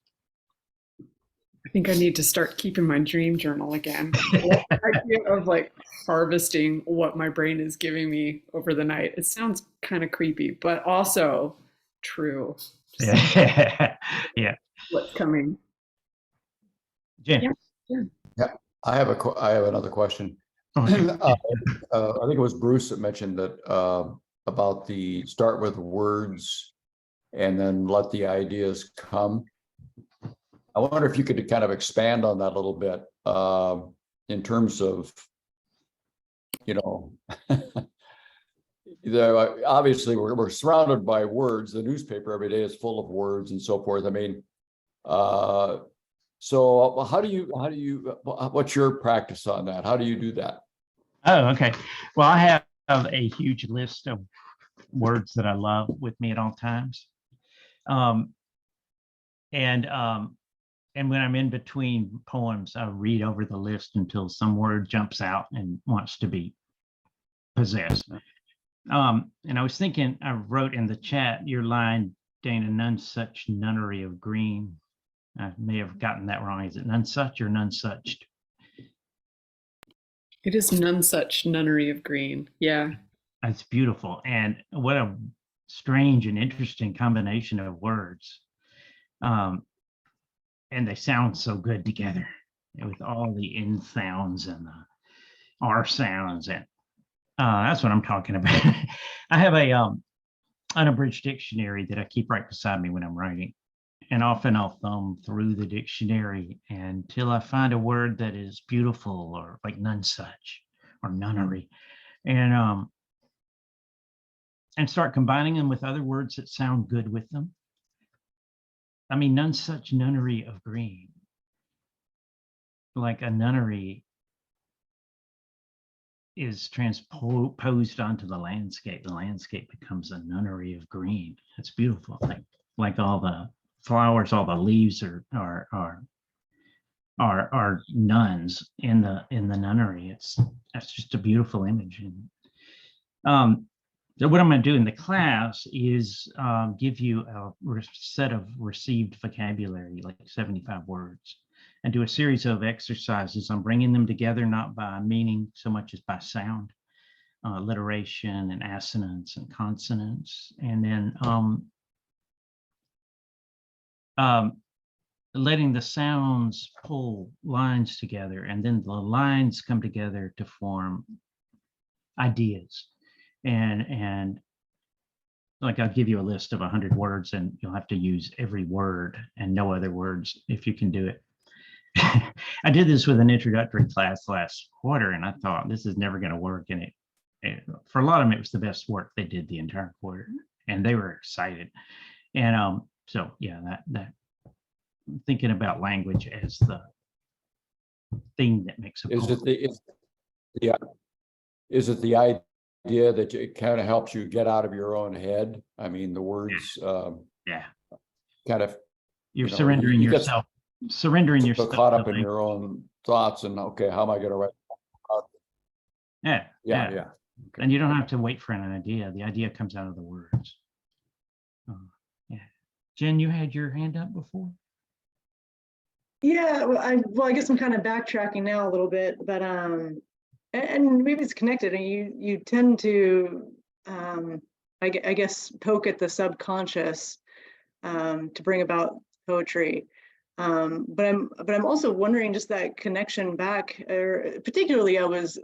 I think I need to start keeping my dream journal again. The idea of like harvesting what my brain is giving me over the night. It sounds kind of creepy, but also true. Yeah. What's coming? Jen. Yeah, I have another question. Oh, okay. I think it was Bruce that mentioned that about the start with words and then let the ideas come. I wonder if you could kind of expand on that a little bit in terms of, obviously we're surrounded by words. The newspaper every day is full of words and so forth. I mean, so how do you, what's your practice on that? How do you do that? Oh, okay. Well, I have a huge list of words that I love with me at all times. Um, and when I'm in between poems, I read over the list until some word jumps out and wants to be possessed. And I was thinking, I wrote in the chat your line, Dayna, none such nunnery of green. I may have gotten that wrong. Is it none such or none suched? It is none such nunnery of green. Yeah. That's beautiful. And what a strange and interesting combination of words. And they sound so good together with all the N sounds and the R sounds. And that's what I'm talking about. I have a unabridged dictionary that I keep right beside me when I'm writing. And often I'll thumb through the dictionary until I find a word that is beautiful or like none such or nunnery. And start combining them with other words that sound good with them. I mean, none such nunnery of green. Like a nunnery is transposed onto the landscape. The landscape becomes a nunnery of green. It's beautiful. Like all the flowers, all the leaves are nuns in the nunnery. That's just a beautiful image. And so what I'm going to do in the class is give you a set of received vocabulary, like 75 words, and do a series of exercises. I'm bringing them together not by meaning so much as by sound, alliteration and assonance and consonants, and then letting the sounds pull lines together, and then the lines come together to form ideas. And like I'll give you a list of 100 words and you'll have to use every word and no other words if you can do it. I did this with an introductory class last quarter and I thought this is never going to work. And it for a lot of them, it was the best work they did the entire quarter and they were excited. And so yeah, that thinking about language as the thing that makes a poem. Is it the idea that it kind of helps you get out of your own head? I mean, the words, yeah, kind of, you're surrendering yourself, surrendering yourself. Caught up in your own thoughts and okay, how am I going to write? Yeah. Okay. And you don't have to wait for an idea. The idea comes out of the words. Yeah. Jen, you had your hand up before? Yeah, well, I guess I'm kind of backtracking now a little bit, but and maybe it's connected, and you tend to I guess poke at the subconscious to bring about poetry. But I'm also wondering just that connection back, or particularly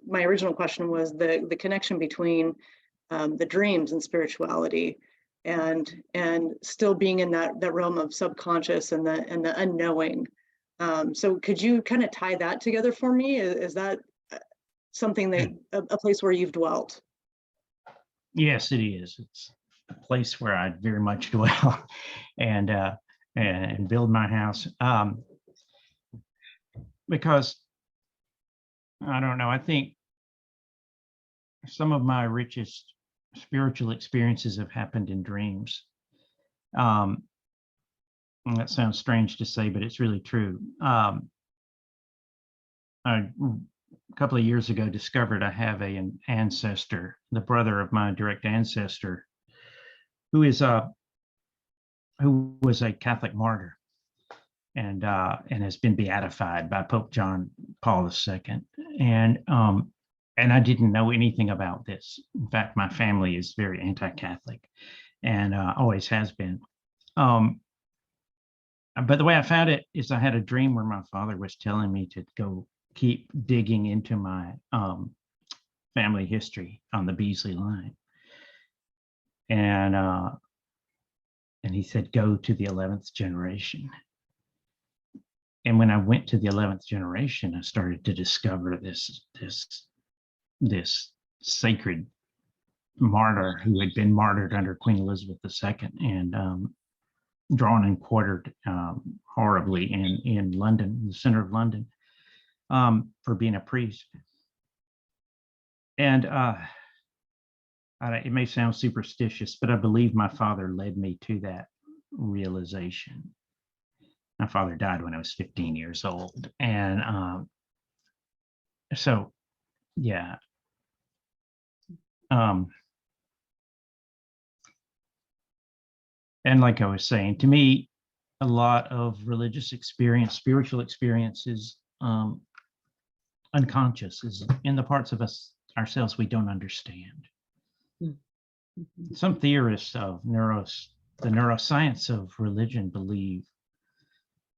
my original question was the connection between the dreams and spirituality and still being in that realm of subconscious and the unknowing. So could you kind of tie that together for me? Is that something that a place where you've dwelt? Yes, it is. It's a place where I very much dwell and build my house. Because I don't know, I think some of my richest spiritual experiences have happened in dreams. And that sounds strange to say, but it's really true. A couple of years ago discovered I have an ancestor, the brother of my direct ancestor, who was a Catholic martyr and has been beatified by Pope John Paul II. And I didn't know anything about this. In fact, my family is very anti-Catholic and always has been. But the way I found it is I had a dream where my father was telling me to go keep digging into my family history on the Beasley line. And he said, go to the 11th generation. And when I went to the 11th generation, I started to discover this sacred martyr who had been martyred under Queen Elizabeth II and drawn and quartered horribly in London, in the center of London, for being a priest. And it may sound superstitious, but I believe my father led me to that realization. My father died when I was 15 years old. And so, yeah. And like I was saying, to me, a lot of religious experience, spiritual experience is unconscious, is in the parts of us ourselves we don't understand. Some theorists of the neuroscience of religion believe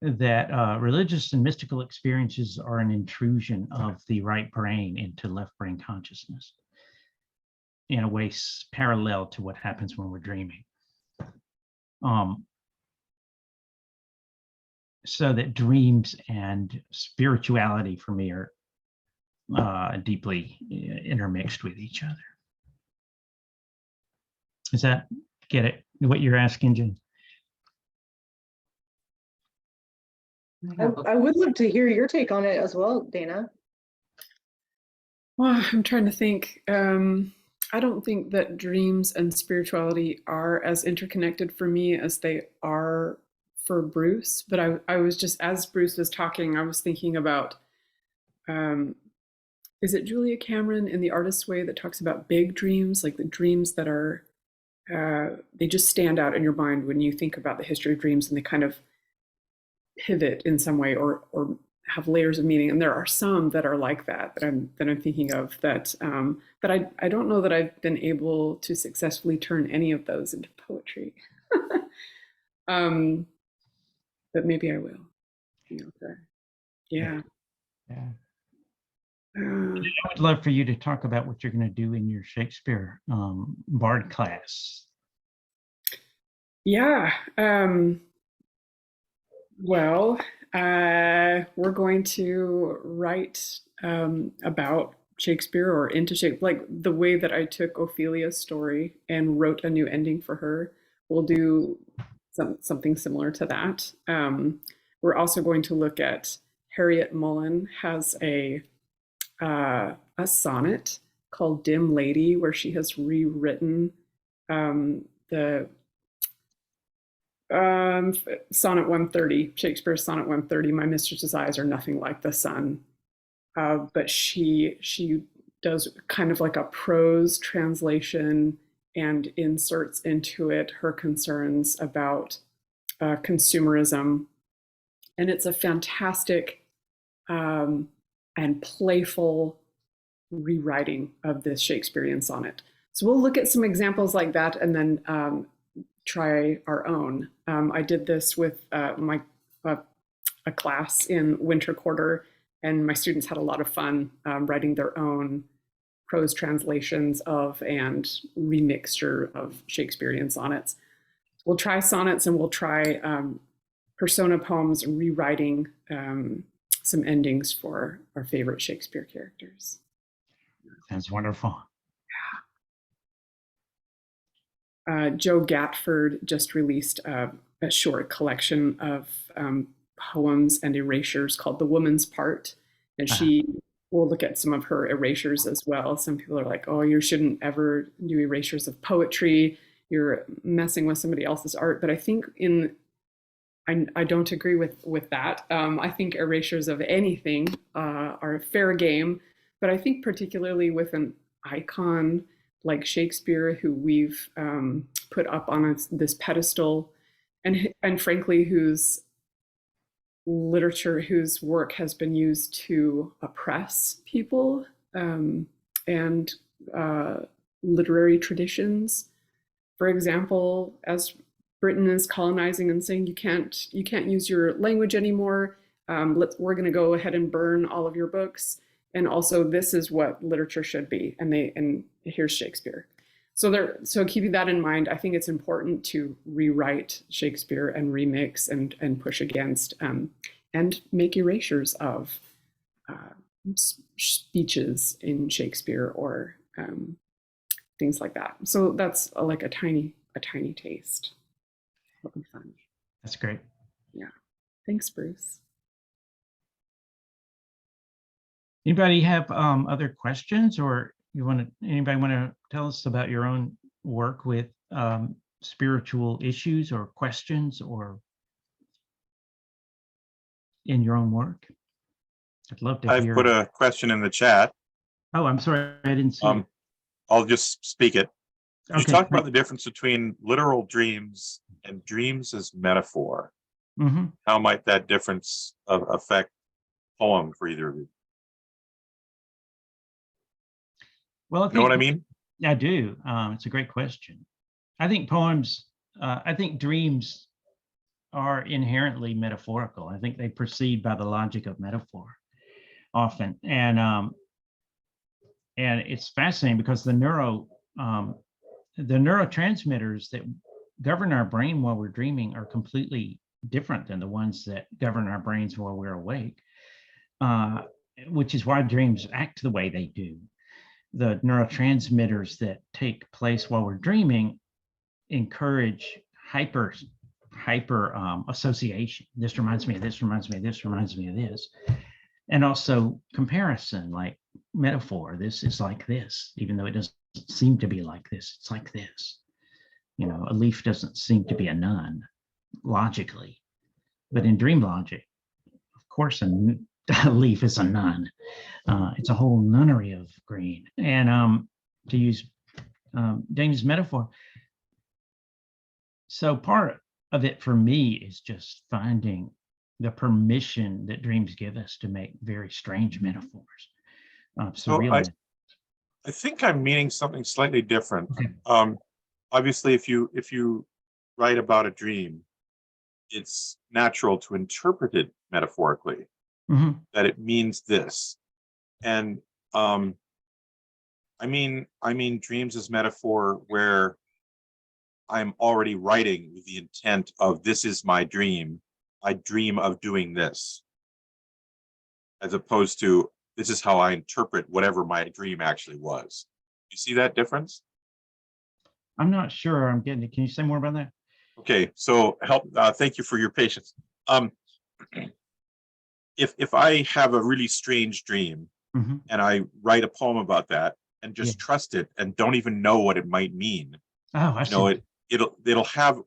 that religious and mystical experiences are an intrusion of the right brain into left brain consciousness in a way parallel to what happens when we're dreaming. So that dreams and spirituality for me are deeply intermixed with each other. Does that get it? What you're asking, Jen? I would love to hear your take on it as well, Dayna. Well, I'm trying to think. I don't think that dreams and spirituality are as interconnected for me as they are for Bruce. But I was just, as Bruce was talking, I was thinking about, is it Julia Cameron in The Artist's Way that talks about big dreams, like the dreams that are, they just stand out in your mind when you think about the history of dreams, and they kind of pivot in some way or have layers of meaning. And there are some that are like that I'm thinking of that I don't know that I've been able to successfully turn any of those into poetry. But maybe I will. Yeah. Yeah. I would love for you to talk about what you're going to do in your Shakespeare Bard class. Yeah. Well, we're going to write about Shakespeare or into Shakespeare, like the way that I took Ophelia's story and wrote a new ending for her. We'll do something similar to that. We're also going to look at Harriet Mullen has a sonnet called Dim Lady, where she has rewritten the Sonnet 130, Shakespeare's Sonnet 130, my mistress's eyes are nothing like the sun. But she does kind of like a prose translation and inserts into it her concerns about consumerism. And it's a fantastic and playful rewriting of this Shakespearean sonnet. So we'll look at some examples like that and then try our own. I did this with a class in winter quarter, and my students had a lot of fun writing their own prose translations of and remixture of Shakespearean sonnets. We'll try sonnets and we'll try persona poems, rewriting some endings for our favorite Shakespeare characters. That's wonderful. Joe Gatford just released a short collection of poems and erasures called The Woman's Part. And she will look at some of her erasures as well. Some people are like, oh, you shouldn't ever do erasures of poetry. You're messing with somebody else's art. But I think I don't agree with that. I think erasures of anything are fair game. But I think particularly with an icon like Shakespeare, who we've put up on this pedestal, and frankly, whose literature, whose work has been used to oppress people and literary traditions. For example, as Britain is colonizing and saying you can't use your language anymore, we're going to go ahead and burn all of your books. And also, this is what literature should be. And here's Shakespeare. So keeping that in mind, I think it's important to rewrite Shakespeare and remix and push against and make erasures of speeches in Shakespeare or things like that. So that's like a tiny taste. That'll be fun. That's great. Yeah. Thanks, Bruce. Anybody have other questions, or anybody want to tell us about your own work with spiritual issues or questions, or in your own work? I'd love to I've hear. put a question in the chat. Oh, I'm sorry, I didn't see it. I'll just speak it. You Okay. talked about the difference between literal dreams and dreams as metaphor. Mm-hmm. How might that difference affect poem for either of you? Well, You know what I mean? I do. It's a great question. I think I think dreams are inherently metaphorical. I think they proceed by the logic of metaphor often. And it's fascinating because the neurotransmitters that govern our brain while we're dreaming are completely different than the ones that govern our brains while we're awake, which is why dreams act the way they do. The neurotransmitters that take place while we're dreaming encourage hyper association. This reminds me of this, reminds me of this, reminds me of this. And also comparison, like metaphor. This is like this, even though it doesn't seem to be like this, it's like this. You know, a leaf doesn't seem to be a nun logically, but in dream logic, of course, a leaf is a nun. It's a whole nunnery of green. And to use Dayna's metaphor, so part of it for me is just finding the permission that dreams give us to make very strange metaphors. Surreal. I think I'm meaning something slightly different. Okay. Obviously, if you write about a dream, it's natural to interpret it metaphorically, that it means this. And I mean dreams as metaphor where I'm already writing with the intent of this is my dream. I dream of doing this, as opposed to this is how I interpret whatever my dream actually was. You see that difference? I'm not sure I'm getting it. Can you say more about that? Okay, so thank you for your patience. If I have a really strange dream and I write a poem about that and just trust it and don't even know what it might mean, it'll have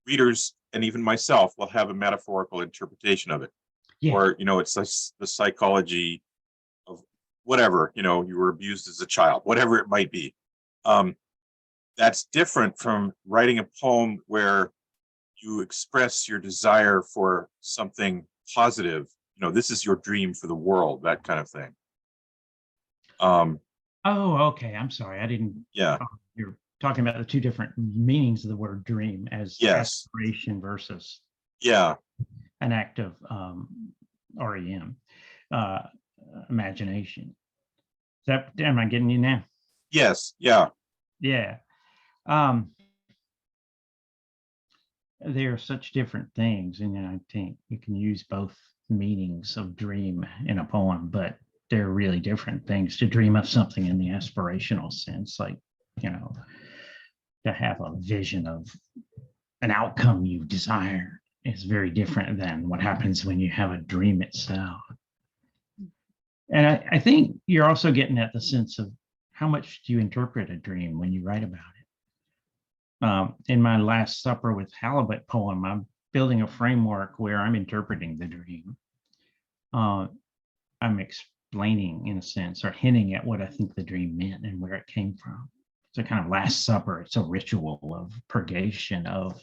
readers and even myself will have a metaphorical interpretation of it. Or it's the psychology of whatever, you were abused as a child, whatever it might be. That's different from writing a poem where you express your desire for something positive. This is your dream for the world, that kind of thing. Oh, okay. I'm sorry. I didn't. Yeah. You're talking about the two different meanings of the word dream as aspiration versus an act of REM, imagination. Am I getting you now? Yes. Yeah. Yeah. There are such different things, and I think you can use both meanings of dream in a poem, but they're really different things. To dream of something in the aspirational sense, like, to have a vision of an outcome you desire is very different than what happens when you have a dream itself. And I think you're also getting at the sense of how much do you interpret a dream when you write about it. In my Last Supper with Halibut poem, I'm building a framework where I'm interpreting the dream. I'm explaining, in a sense, or hinting at what I think the dream meant and where it came from. It's a kind of Last Supper. It's a ritual of purgation of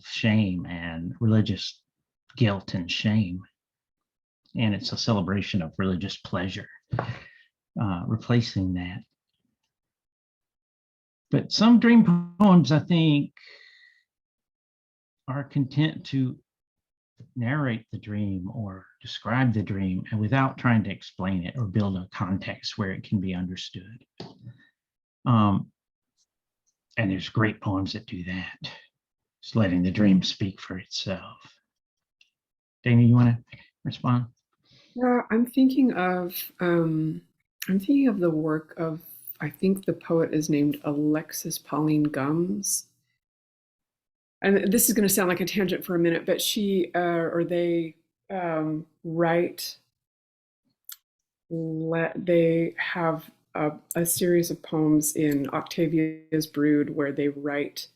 shame and religious guilt and shame. And it's a celebration of religious pleasure, replacing that. But some dream poems, I think, are content to narrate the dream or describe the dream and without trying to explain it or build a context where it can be understood. And there's great poems that do that. Just letting the dream speak for itself. Dayna, you want to respond? Yeah, I'm thinking of I'm thinking of the work of, I think the poet is named Alexis Pauline Gumbs. And this is going to sound like a tangent for a minute, but she or they write, they have a series of poems in Octavia's Brood where they write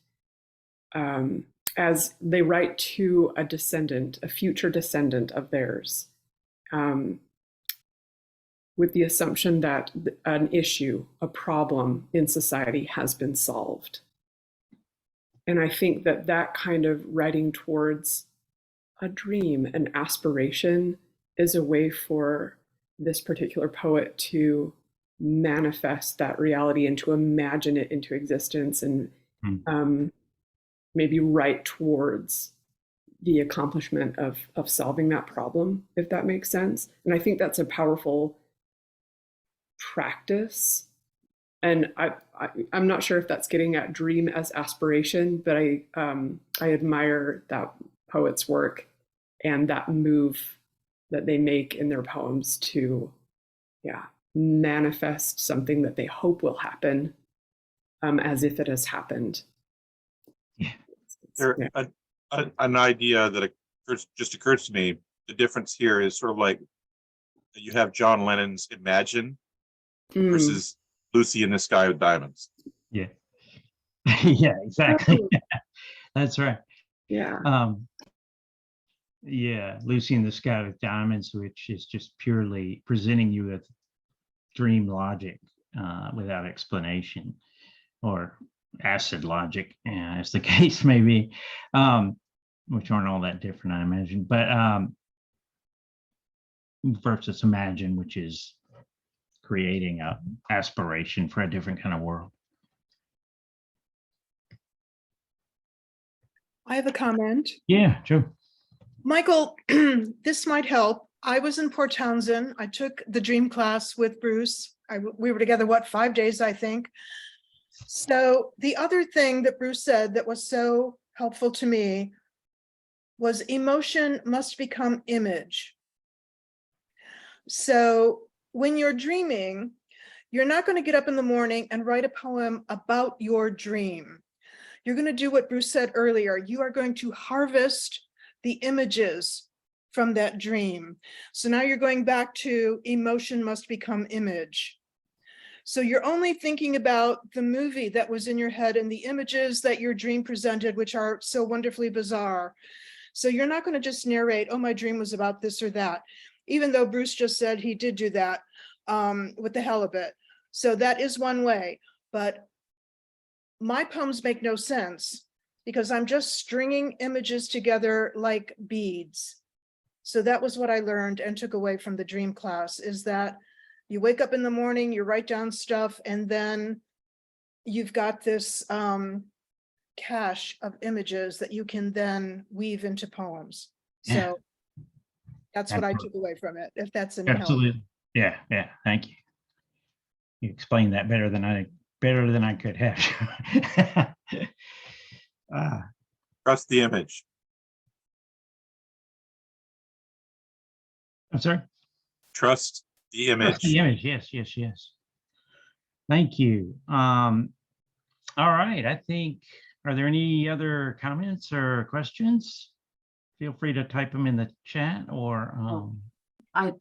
as they write to a descendant, a future descendant of theirs, with the assumption that an issue, a problem in society has been solved. And I think that that kind of writing towards a dream, an aspiration, is a way for this particular poet to manifest that reality and to imagine it into existence and maybe write towards the accomplishment of solving that problem, if that makes sense. And I think that's a powerful practice. And I'm not sure if that's getting at dream as aspiration, but I admire that poet's work and that move that they make in their poems to, manifest something that they hope will happen, as if it has happened. An idea that just occurs to me. The difference here is sort of like you have John Lennon's Imagine versus Lucy in the Sky with Diamonds. Yeah. Yeah, exactly. That's right. Yeah. Yeah, Lucy in the Sky with Diamonds, which is just purely presenting you with dream logic without explanation, or acid logic, as the case may be, which aren't all that different, I imagine. But versus Imagine, which is creating a aspiration for a different kind of world. I have a comment. Yeah, Joe. Michael, this might help. I was in Port Townsend. I took the dream class with Bruce. We were together, 5 days, I think. So the other thing that Bruce said that was so helpful to me was emotion must become image. So when you're dreaming, you're not going to get up in the morning and write a poem about your dream. You're going to do what Bruce said earlier. You are going to harvest the images from that dream. So now you're going back to emotion must become image. So you're only thinking about the movie that was in your head and the images that your dream presented, which are so wonderfully bizarre. So you're not going to just narrate, oh, my dream was about this or that, even though Bruce just said he did do that with the halibut. So that is one way, but my poems make no sense because I'm just stringing images together like beads. So that was what I learned and took away from the dream class, is that you wake up in the morning, you write down stuff, and then you've got this cache of images that you can then weave into poems. So that's what I took away from it, if that's any help. Absolutely. Yeah, thank you. You explained that better than I could have. Trust the image. I'm sorry? Trust the image. Trust the image, yes. Thank you. All right, I think, are there any other comments or questions? Feel free to type them in the chat, or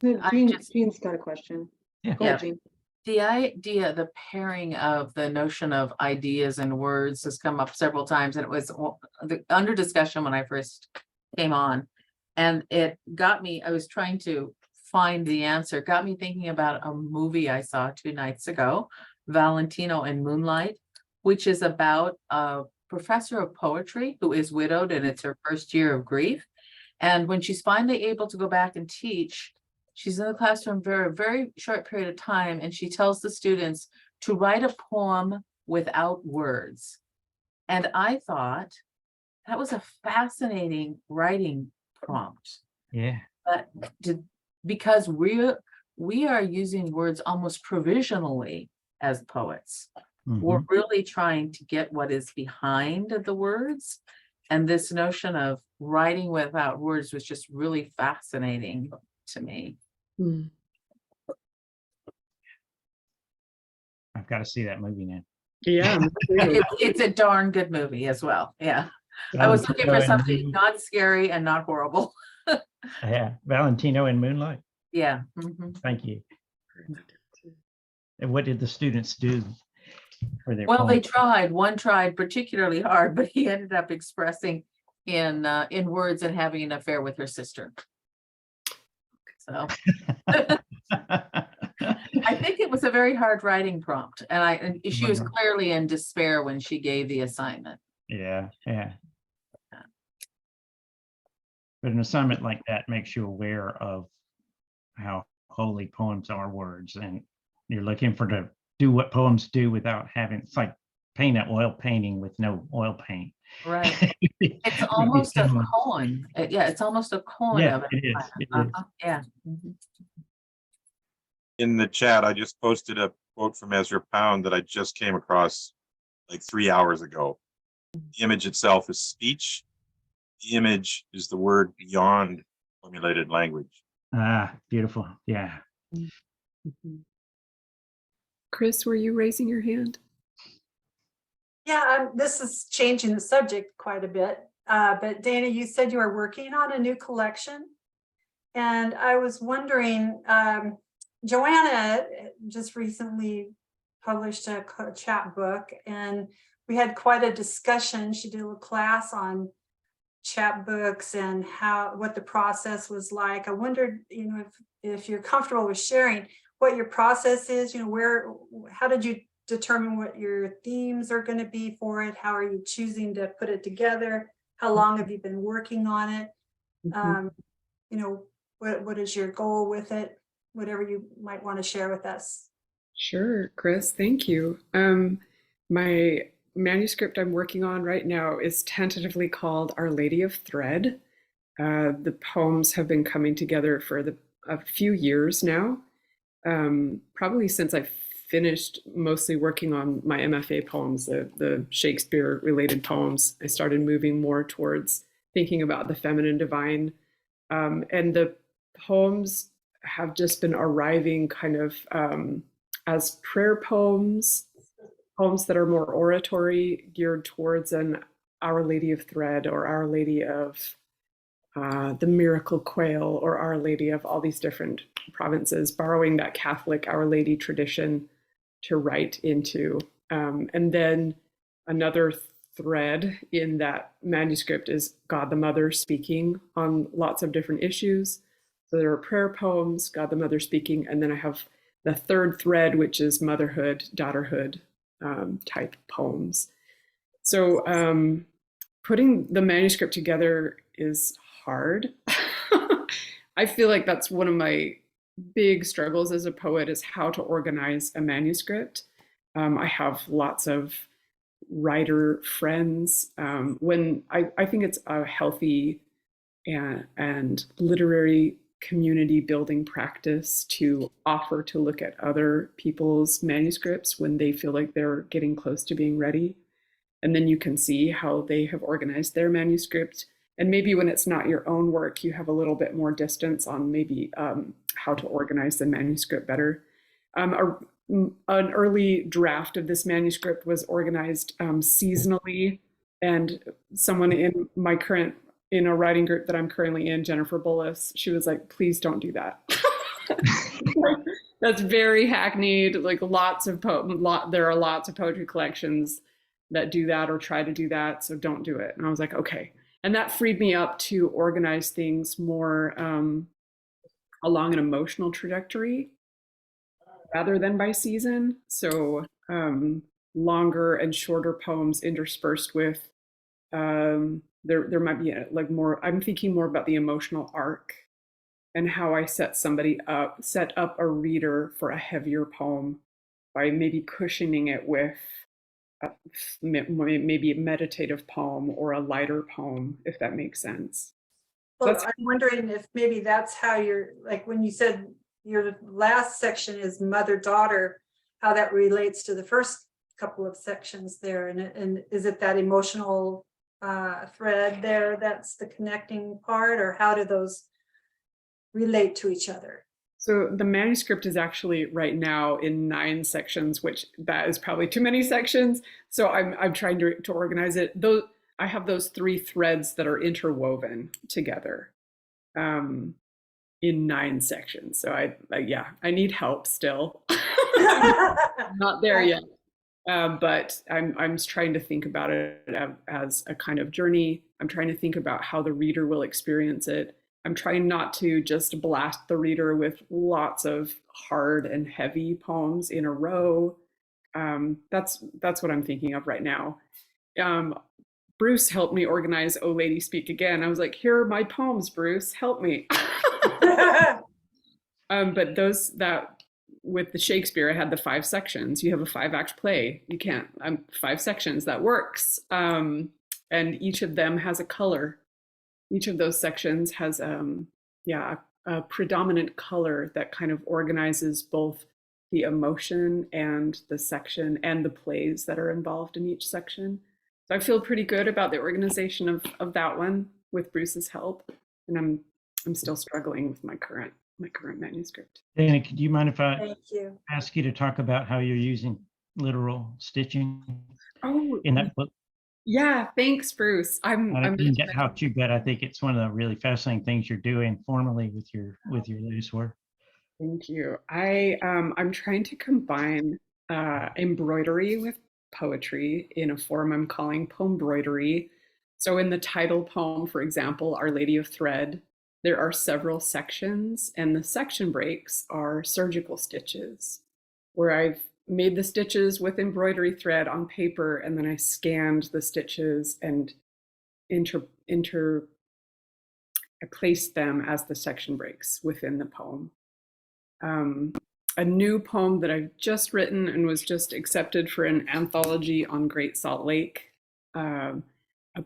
Jean's got a question. Yeah. Go ahead, Jean. The idea, the pairing of the notion of ideas and words has come up several times, and it was under discussion when I first came on. And it got me, I was trying to find the answer, it got me thinking about a movie I saw 2 nights ago, Valentino and Moonlight, which is about a professor of poetry who is widowed and it's her first year of grief. And when she's finally able to go back and teach, she's in the classroom for a very short period of time, and she tells the students to write a poem without words. And I thought that was a fascinating writing prompt. Yeah. But because we are using words almost provisionally as poets. We're really trying to get what is behind the words. And this notion of writing without words was just really fascinating to me. I've got to see that movie now. Yeah, me too. It's a darn good movie as well. Yeah. I was looking for something not scary and not horrible. Yeah, Valentino and Moonlight. Yeah. Mhm. Thank you. And what did the students do for their Well, they poem? tried. One tried particularly hard, but he ended up expressing in words and having an affair with her sister. So I think it was a very hard writing prompt, and she was clearly in despair when she gave the assignment. Yeah, yeah. But an assignment like that makes you aware of how holy poems are words, and you're looking for to do what poems do without having, it's like paint an oil painting with no oil paint. Right. It's almost a koan. Yeah, it's almost a koan Yeah, of it. it is. It is. Yeah. Mhm. In the chat, I just posted a quote from Ezra Pound that I just came across like 3 hours ago. The image itself is speech. The image is the word beyond formulated language. Ah, beautiful. Yeah. Chris, were you raising your hand? Yeah, this is changing the subject quite a bit. But Dayna, you said you were working on a new collection. And I was wondering, Joanna just recently published a chapbook, and we had quite a discussion. She did a little class on chapbooks and what the process was like. I wondered, if you're comfortable with sharing what your process is, how did you determine what your themes are going to be for it? How are you choosing to put it together? How long have you been working on it? What is your goal with it? Whatever you might want to share with us. Sure, Chris, thank you. My manuscript I'm working on right now is tentatively called Our Lady of Thread. The poems have been coming together for a few years now, probably since I finished mostly working on my MFA poems, the Shakespeare-related poems. I started moving more towards thinking about the feminine divine, and the poems have just been arriving kind of as prayer poems that are more oratory, geared towards an Our Lady of Thread, or Our Lady of the Miracle Quail, or Our Lady of all these different provinces, borrowing that Catholic Our Lady tradition to write into. And then another thread in that manuscript is God the Mother speaking on lots of different issues. So there are prayer poems, God the Mother speaking, and then I have the third thread, which is motherhood, daughterhood type poems. So putting the manuscript together is hard. I feel like that's one of my big struggles as a poet, is how to organize a manuscript. I have lots of writer friends. When I think it's a healthy and literary community building practice to offer to look at other people's manuscripts when they feel like they're getting close to being ready. And then you can see how they have organized their manuscript. And maybe when it's not your own work, you have a little bit more distance on maybe how to organize the manuscript better. An early draft of this manuscript was organized seasonally, and someone in a writing group that I'm currently in, Jennifer Bullis, she was like, please don't do that. That's very hackneyed. Like there are lots of poetry collections that do that or try to do that, so don't do it. And I was like, okay. And that freed me up to organize things more along an emotional trajectory rather than by season. So longer and shorter poems interspersed with there might be more, I'm thinking more about the emotional arc and how I set up a reader for a heavier poem by maybe cushioning it with maybe a meditative poem or a lighter poem, if that makes sense. Well, I'm wondering if maybe that's how you're, like when you said your last section is mother-daughter, how that relates to the first couple of sections there. And is it that emotional thread there that's the connecting part, or how do those relate to each other? So the manuscript is actually right now in 9 sections, which that is probably too many sections. So I'm trying to organize it. Though I have those 3 threads that are interwoven together in 9 sections. So I need help still. Not there yet. But I'm trying to think about it as a kind of journey. I'm trying to think about how the reader will experience it. I'm trying not to just blast the reader with lots of hard and heavy poems in a row. That's what I'm thinking of right now. Bruce helped me organize "Oh Lady Speak Again." I was like, here are my poems, Bruce, help me. But with the Shakespeare, I had the 5 sections. You have a 5-act play. You can't, 5 sections, that works. And each of them has a color. Each of those sections has a predominant color that kind of organizes both the emotion and the section and the plays that are involved in each section. So I feel pretty good about the organization of that one with Bruce's help. And I'm still struggling with my current manuscript. Dayna, could you mind if I Thank you. ask you to talk about how you're using literal stitching in that book? Yeah, thanks, Bruce. I didn't get how to, but I think it's one of the really fascinating things you're doing formally with your LiTFUSE work. Thank you. I'm trying to combine embroidery with poetry in a form I'm calling poembroidery. So in the title poem, for example, Our Lady of Thread, there are several sections, and the section breaks are surgical stitches, where I've made the stitches with embroidery thread on paper, and then I scanned the stitches and I placed them as the section breaks within the poem. A new poem that I've just written and was just accepted for an anthology on Great Salt Lake, a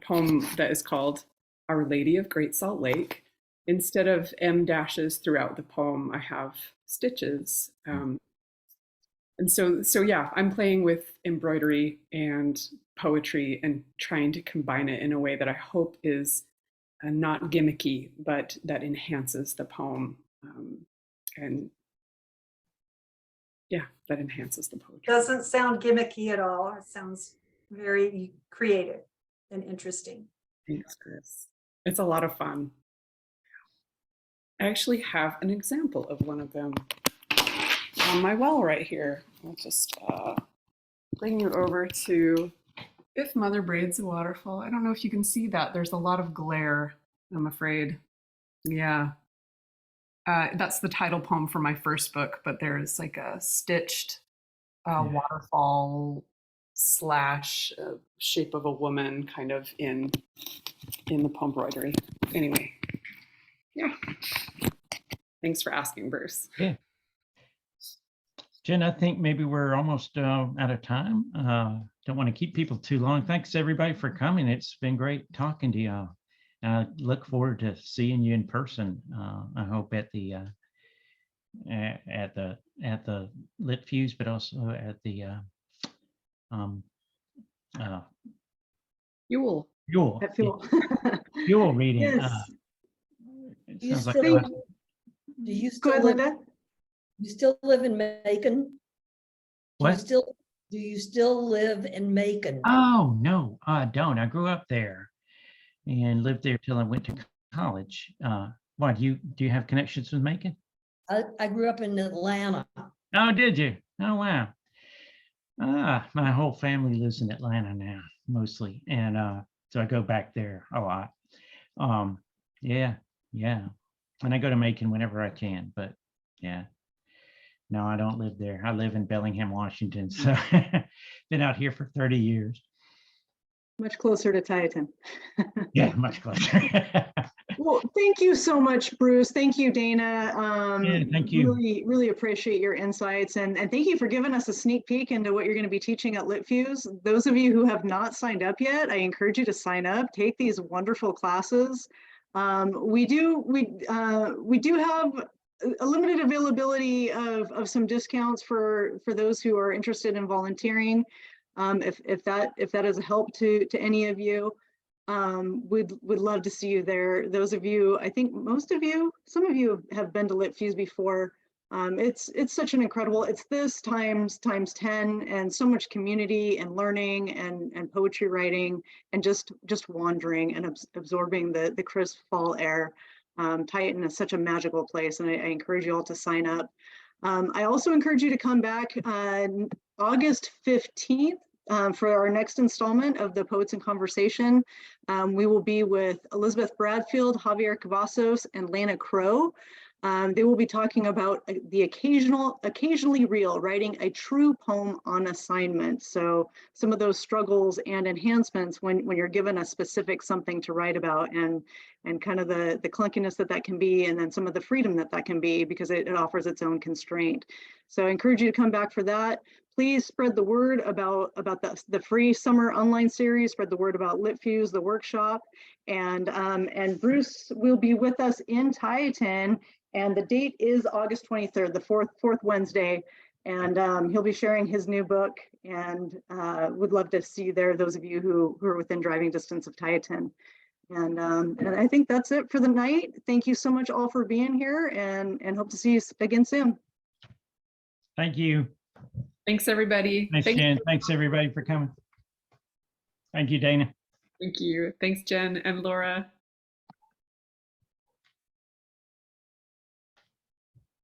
poem that is called Our Lady of Great Salt Lake. Instead of M dashes throughout the poem, I have stitches. And so yeah, I'm playing with embroidery and poetry and trying to combine it in a way that I hope is not gimmicky, but that enhances the poem. And yeah, that enhances the poetry. Doesn't sound gimmicky at all. It sounds very creative and interesting. Thanks, Chris. It's a lot of fun. I actually have an example of one of them on my wall right here. I'll just bring you over to If Mother Braids a Waterfall. I don't know if you can see that. There's a lot of glare, I'm afraid. Yeah. That's the title poem for my first book, but there's like a stitched waterfall slash shape of a woman kind of in the poembroidery. Anyway, yeah. Thanks for asking, Bruce. Yeah. Jen, I think maybe we're almost out of time. Don't want to keep people too long. Thanks everybody for coming. It's been great talking to y'all. I look forward to seeing you in person. I hope at the LiTFUSE, but also at the Yule. Yule reading. Yes. It Do you sounds like still, a- do you Go still ahead, live, Linda. you still live in Macon? What? Do you still live in Macon? Oh no, I don't. I grew up there and lived there till I went to college. Why do you have connections with Macon? I grew up in Atlanta. Oh, did you? Oh wow. My whole family lives in Atlanta now, mostly, and so I go back there a lot. Yeah, and I go to Macon whenever I can, but yeah. No, I don't live there. I live in Bellingham, Washington, so been out here for 30 years. Much closer to Titan. Yeah, much closer. Well, thank you so much, Bruce. Thank you, Dayna. Yeah, thank you. Really appreciate your insights, and thank you for giving us a sneak peek into what you're going to be teaching at LiTFUSE. Those of you who have not signed up yet, I encourage you to sign up. Take these wonderful classes. We do have a limited availability of some discounts for those who are interested in volunteering. If that is a help to any of you, we'd love to see you there. Those of you, I think most of you, some of you have been to LiTFUSE before. It's such an incredible, it's this times 10, and so much community and learning and poetry writing and just wandering and absorbing the crisp fall air. Titan is such a magical place, and I encourage you all to sign up. I also encourage you to come back August 15th for our next installment of the Poets in Conversation. We will be with Elizabeth Bradfield, Javier Cavazos, and Lana Crow. They will be talking about the occasionally real, writing a true poem on assignment. So some of those struggles and enhancements when you're given a specific something to write about, and kind of the clunkiness that can be, and then some of the freedom that can be, because it offers its own constraint. So I encourage you to come back for that. Please spread the word about the free summer online series, spread the word about LiTFUSE, the workshop, and Bruce will be with us in Titan. And the date is August 23rd, the fourth Wednesday. And he'll be sharing his new book, and would love to see you there, those of you who are within driving distance of Titan. And I think that's it for the night. Thank you so much all for being here, and hope to see you again soon. Thank you. Thanks, everybody. Thanks, Jen. Thanks, everybody, for coming. Thank you, Dayna. Thank you. Thanks, Jen and Laura.